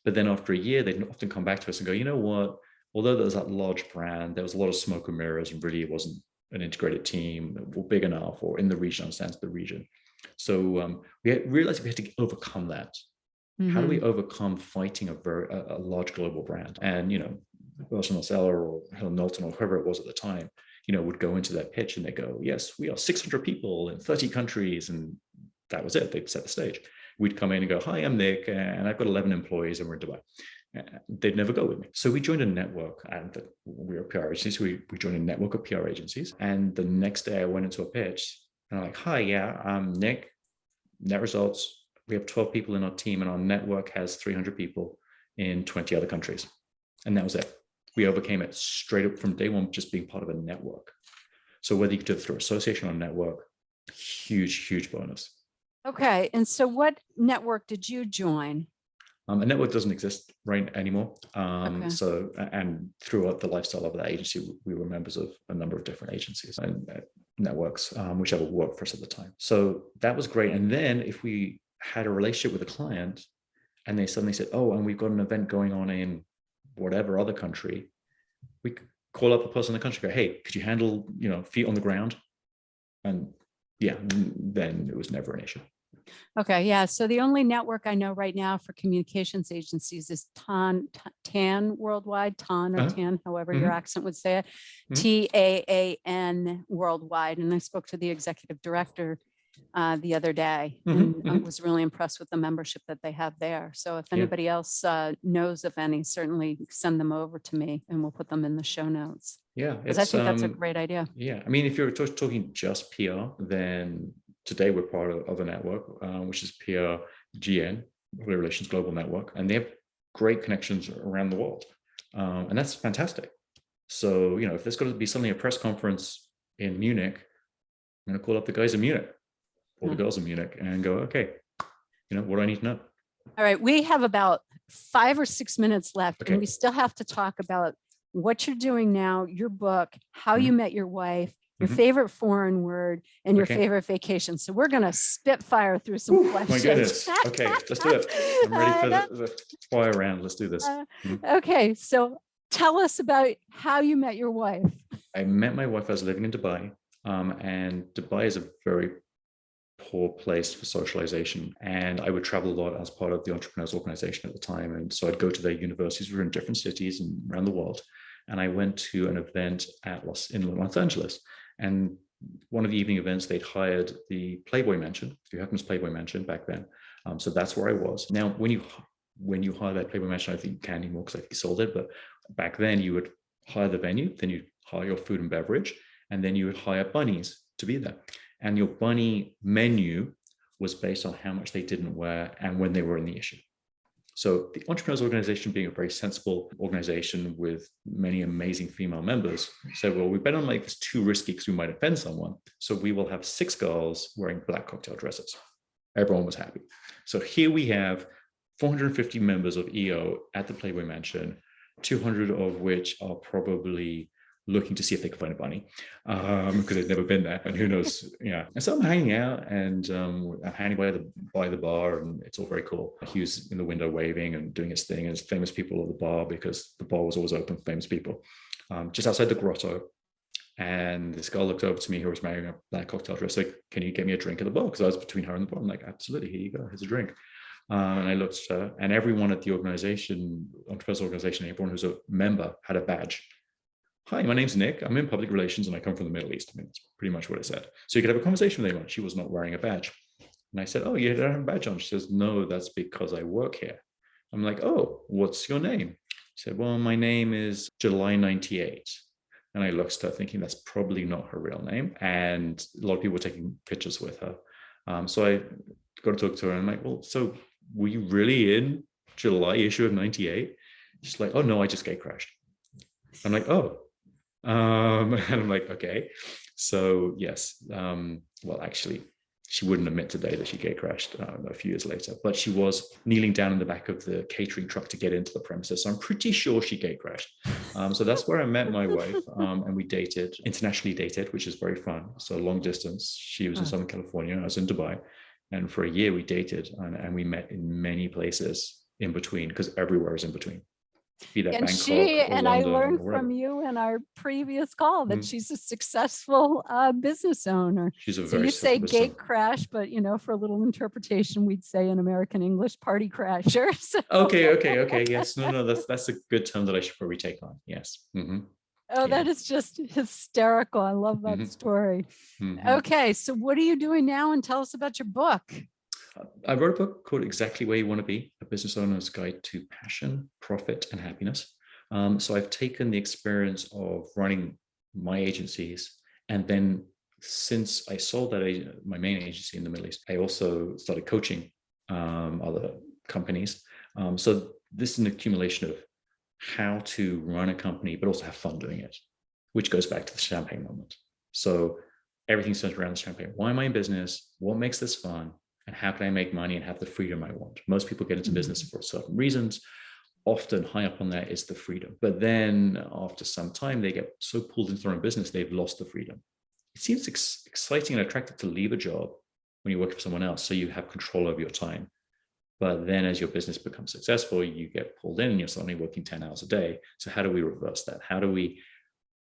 But then after a year, they'd often come back to us and go, you know what, although there was that large brand, there was a lot of smoke and mirrors and really it wasn't an integrated team or big enough or in the region, understands the region. So we realized we had to overcome that. How do we overcome fighting a large global brand? And, Burson Marcella or Helen Knowlton or whoever it was at the time, would go into their pitch and they go, yes, we are 600 people in 30 countries. And that was it. They'd set the stage. We'd come in and go, hi, I'm Nick, and I've got 11 employees and we're in Dubai. They'd never go with me. So we joined a network, and we were a PR agency. So we joined a network of PR agencies. And the next day I went into a pitch and I'm like, hi, yeah, I'm Nick. Net results. We have 12 people in our team and our network has 300 people in 20 other countries. And that was it. We overcame it straight up from day one, just being part of a network. So whether you do it through association or network, huge bonus. Okay. And so what network did you join? A network doesn't exist right anymore. Okay. So, and throughout the lifestyle of that agency, we were members of a number of different agencies and networks, whichever worked for us at the time. So that was great. And then if we had a relationship with a client and they suddenly said, oh, and we've got an event going on in whatever other country, we could call up the person in the country, go, hey, could you handle, feet on the ground? And yeah, then it was never an issue. Okay. Yeah. So the only network I know right now for communications agencies is TAN Worldwide, TAN or TAN, however your accent would say it, TAAN Worldwide. And I spoke to the executive director the other day and I was really impressed with the membership that they have there. So if anybody else knows of any, certainly send them over to me and we'll put them in the show notes. Yeah. Because I think that's a great idea. Yeah. I mean, if you're talking just PR, then today we're part of a network, which is PRGN, Public Relations Global Network, and they have great connections around the world. And that's fantastic. So, if there's got to be suddenly a press conference in Munich, I'm going to call up the guys in Munich or the girls in Munich and go, okay, what do I need to know? All right. We have about 5 or 6 minutes left, and we still have to talk about what you're doing now, your book, how you met your wife, your favorite foreign word, and your favorite vacation. So we're going to spitfire through some questions. My goodness. Okay, let's do it. I'm ready for the fire round. Let's do this. Okay, so tell us about how you met your wife. I met my wife. I was living in Dubai, and Dubai is a very poor place for socialization. And I would travel a lot as part of the Entrepreneurs Organization at the time. And so I'd go to their universities. We were in different cities and around the world. And I went to an event in Los Angeles. And one of the evening events, they'd hired the Playboy Mansion, Hugh Hefner's Playboy Mansion back then. So that's where I was. Now, when you hire that Playboy Mansion, I think you can anymore because I think he sold it. But back then, you would hire the venue, then you'd hire your food and beverage, and then you would hire bunnies to be there. And your bunny menu was based on how much they didn't wear and when they were in the issue. So the Entrepreneurs Organization, being a very sensible organization with many amazing female members, said, well, we better not make this too risky because we might offend someone. So we will have 6 girls wearing black cocktail dresses. Everyone was happy. So here we have 450 members of EO at the Playboy Mansion, 200 of which are probably looking to see if they can find a bunny because they've never been there, and who knows. And so I'm hanging out and I'm hanging by the bar, and it's all very cool. He was in the window waving and doing his thing, and there's famous people at the bar because the bar was always open for famous people, just outside the grotto. And this girl looked over to me who was wearing a black cocktail dress, like, can you get me a drink at the bar? Because I was between her and the bar. I'm like, absolutely, here you go, here's a drink. And I looked at her, and everyone at the organization, Entrepreneurs Organization, everyone who's a member had a badge. Hi, my name's Nick. I'm in public relations and I come from the Middle East. I mean, that's pretty much what I said. So you could have a conversation with anyone. She was not wearing a badge. And I said, oh, you don't have a badge on? She says, no, that's because I work here. I'm like, oh, what's your name? She said, well, my name is July 98. And I looked at her thinking that's probably not her real name. And a lot of people were taking pictures with her. So I got to talk to her and I'm like, well, so were you really in July issue of 98? She's like, oh, no, I just gate crashed. I'm like, oh. And I'm like, okay. So yes, well, actually, she wouldn't admit today that she gate crashed a few years later, but she was kneeling down in the back of the catering truck to get into the premises. So I'm pretty sure she gate crashed. So that's where I met my wife, and we dated, internationally dated, which is very fun. So long distance. She was in Southern California, I was in Dubai. And for a year we dated, and we met in many places in between, because everywhere is in between. be that And Bangkok or I London or learned wherever. from you in our previous call that Mm. she's a successful business owner. She's a So very you say successful business. gate crash, but for a little interpretation, we'd say in American English, party crasher. So, Okay. Yes, no, that's a good term that I should probably take on. Yes. oh, Yeah. that is just hysterical. I love that hmm story. hmm Okay, so what are you doing now? And tell us about your book. I wrote a book called Exactly Where You Want to Be: A Business Owner's Guide to Passion, Profit, and Happiness. So I've taken the experience of running my agencies, and then since I sold that my main agency in the Middle East, I also started coaching other companies. So this is an accumulation of how to run a company, but also have fun doing it, which goes back to the champagne moment. So everything centers around the champagne. Why am I in business? What makes this fun? And how can I make money and have the freedom I want? Most people get into business for certain reasons. Often high up on that is the freedom. But then after some time, they get so pulled into their own business, they've lost the freedom. It seems exciting and attractive to leave a job when you work for someone else, so you have control over your time. But then as your business becomes successful, you get pulled in and you're suddenly working 10 hours a day. So how do we reverse that? How do we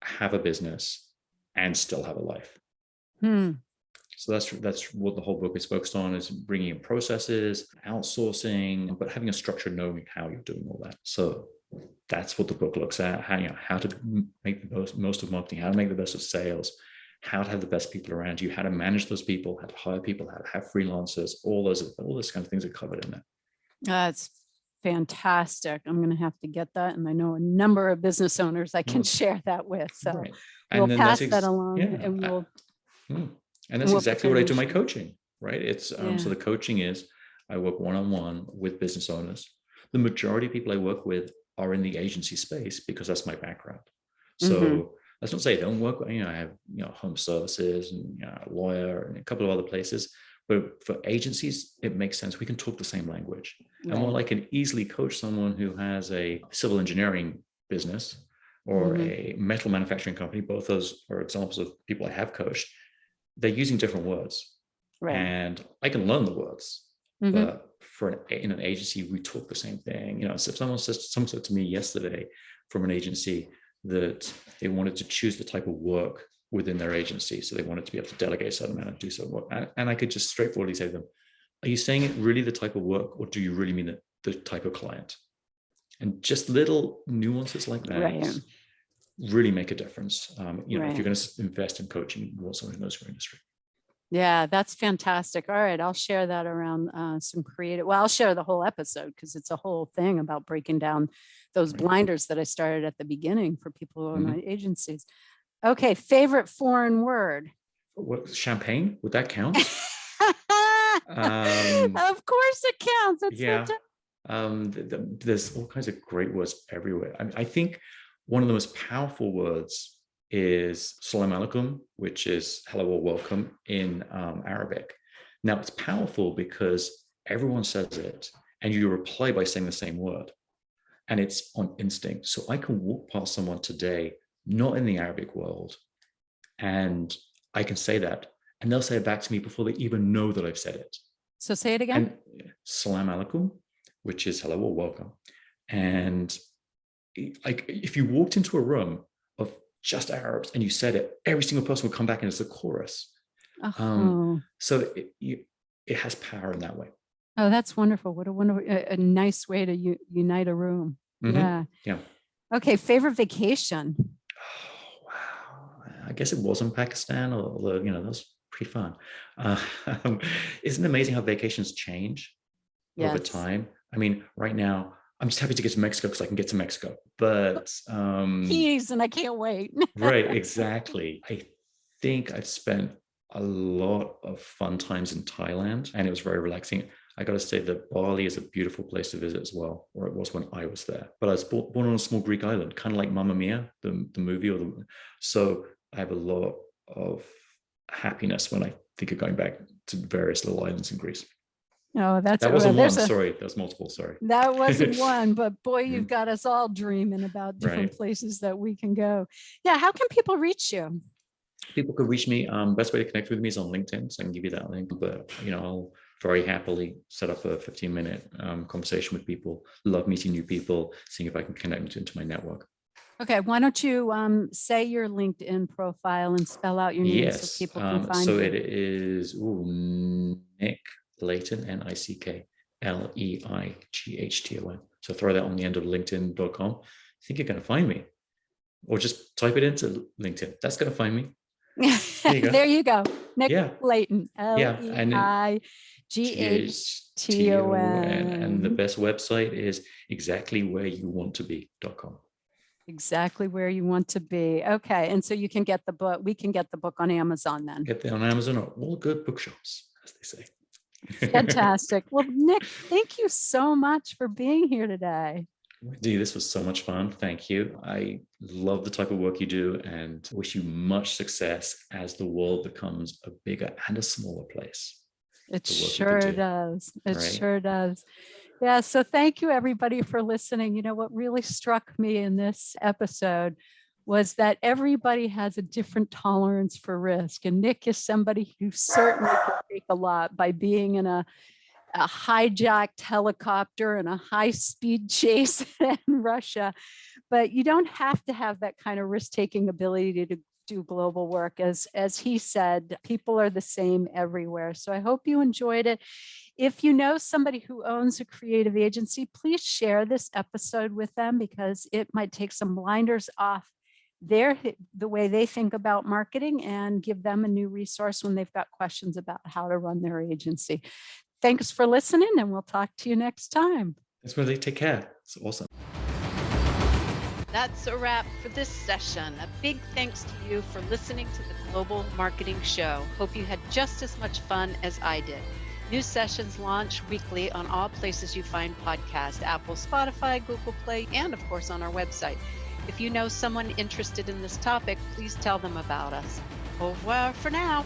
have a business and still have a life? So that's what the whole book is focused on, is bringing in processes, outsourcing, but having a structure, knowing how you're doing all that. So that's what the book looks at: how to make the most of marketing, how to make the best of sales, how to have the best people around you, how to manage those people, how to hire people, how to have freelancers. All those kind of things are covered in there. That's fantastic. I'm going to have to get that. And I know a number of business owners I can share that with. So Right. we'll And then pass that along and that's we'll exactly what I do in my share. coaching, right? It's so the coaching is, I work one-on-one with business owners. The majority of people I work with are in the agency space because that's my background. So that's not to say I don't work. I have home services and a lawyer and a couple of other places. But for agencies, it makes sense. We can talk the same language. Right. And while I can easily coach someone who has a civil engineering business or a metal manufacturing company, both those are examples of people I have coached, they're using different words. Right. And I can learn the words. But in an agency, we talk the same thing. So if someone said to me yesterday from an agency that they wanted to choose the type of work within their agency. So they wanted to be able to delegate a certain amount and do certain work. And I could just straightforwardly say to them, are you saying it really the type of work, or do you really mean the type of client? And just little nuances like that really make a difference. If you're going to invest in coaching, you want someone who knows your industry. Yeah, that's fantastic. All right, I'll share that around some creative. Well, I'll share the whole episode because it's a whole thing about breaking down those blinders that I started at the beginning for people who own my agencies. Okay, favorite foreign word. What, champagne? Would that count? Of course it counts. There's all kinds of great words everywhere. I think one of the most powerful words is salam alaikum, which is hello or welcome in Arabic. Now it's powerful because everyone says it and you reply by saying the same word, and it's on instinct. So I can walk past someone today, not in the Arabic world, and I can say that and they'll say it back to me before they even know that I've said it. So say it again. And salam alaikum, which is hello or welcome. And like if you walked into a room of just Arabs and you said it, every single person would come back and it's a chorus. So it has power in that way. Oh, that's wonderful. What a wonderful, a nice way to unite a room. Yeah. Okay, favorite vacation. Oh, wow. I guess it was in Pakistan, although, that was pretty fun. Isn't it amazing how vacations change over time? I mean, right now, I'm just happy to get to Mexico because I can get to Mexico. But Jeez, and I can't wait. Right, exactly. I think I've spent a lot of fun times in Thailand, and it was very relaxing. I got to say that Bali is a beautiful place to visit as well, or it was when I was there. But I was born on a small Greek island, kind of like Mamma Mia, the movie. So I have a lot of happiness when I think of going back to various little islands in Greece. Oh, that wasn't one. Sorry, that was multiple. Sorry. That wasn't one, but boy, you've got us all dreaming about different places that we can go. Yeah. How can people reach you? People could reach me. Best way to connect with me is on LinkedIn. So I can give you that link, but I'll very happily set up a 15-minute conversation with people. Love meeting new people, seeing if I can connect them into my network. Okay, why don't you say your LinkedIn profile and spell out your name so Yes. people can find So you? it is Nick Layton, NickLeighton. So throw that on the end of linkedin.com. I think you're going to find me. Or just type it into LinkedIn. That's going to find me. There you go. There you go. Nick Yeah. Layton. Yeah. And Leighton. and the best website is exactlywhereyouwanttobe.com. Exactly where you want to be. Okay. And so you can get the book. We can get the book on Amazon then. Get them on Amazon or all good bookshops, as they say. Fantastic. Well, Nick, thank you so much for being here today. Wendy, this was so much fun. Thank you. I love the type of work you do and wish you much success as the world becomes a bigger and a smaller place. It sure does. It right? Sure does. Yeah. So thank you, everybody, for listening. You know, what really struck me in this episode was that everybody has a different tolerance for risk. And Nick is somebody who certainly can take a lot by being in a hijacked helicopter and a high-speed chase in Russia. But you don't have to have that kind of risk-taking ability to do global work. As he said, people are the same everywhere. So I hope you enjoyed it. If you know somebody who owns a creative agency, please share this episode with them because it might take some blinders off the way they think about marketing and give them a new resource when they've got questions about how to run their agency. Thanks for listening, and we'll talk to you next time. Thanks, Wendy. Take care. It's awesome. That's a wrap for this session. A big thanks to you for listening to the Global Marketing Show. Hope you had just as much fun as I did. New sessions launch weekly on all places you find podcasts, Apple, Spotify, Google Play, and of course on our website. If you know someone interested in this topic, please tell them about us. Au revoir for now.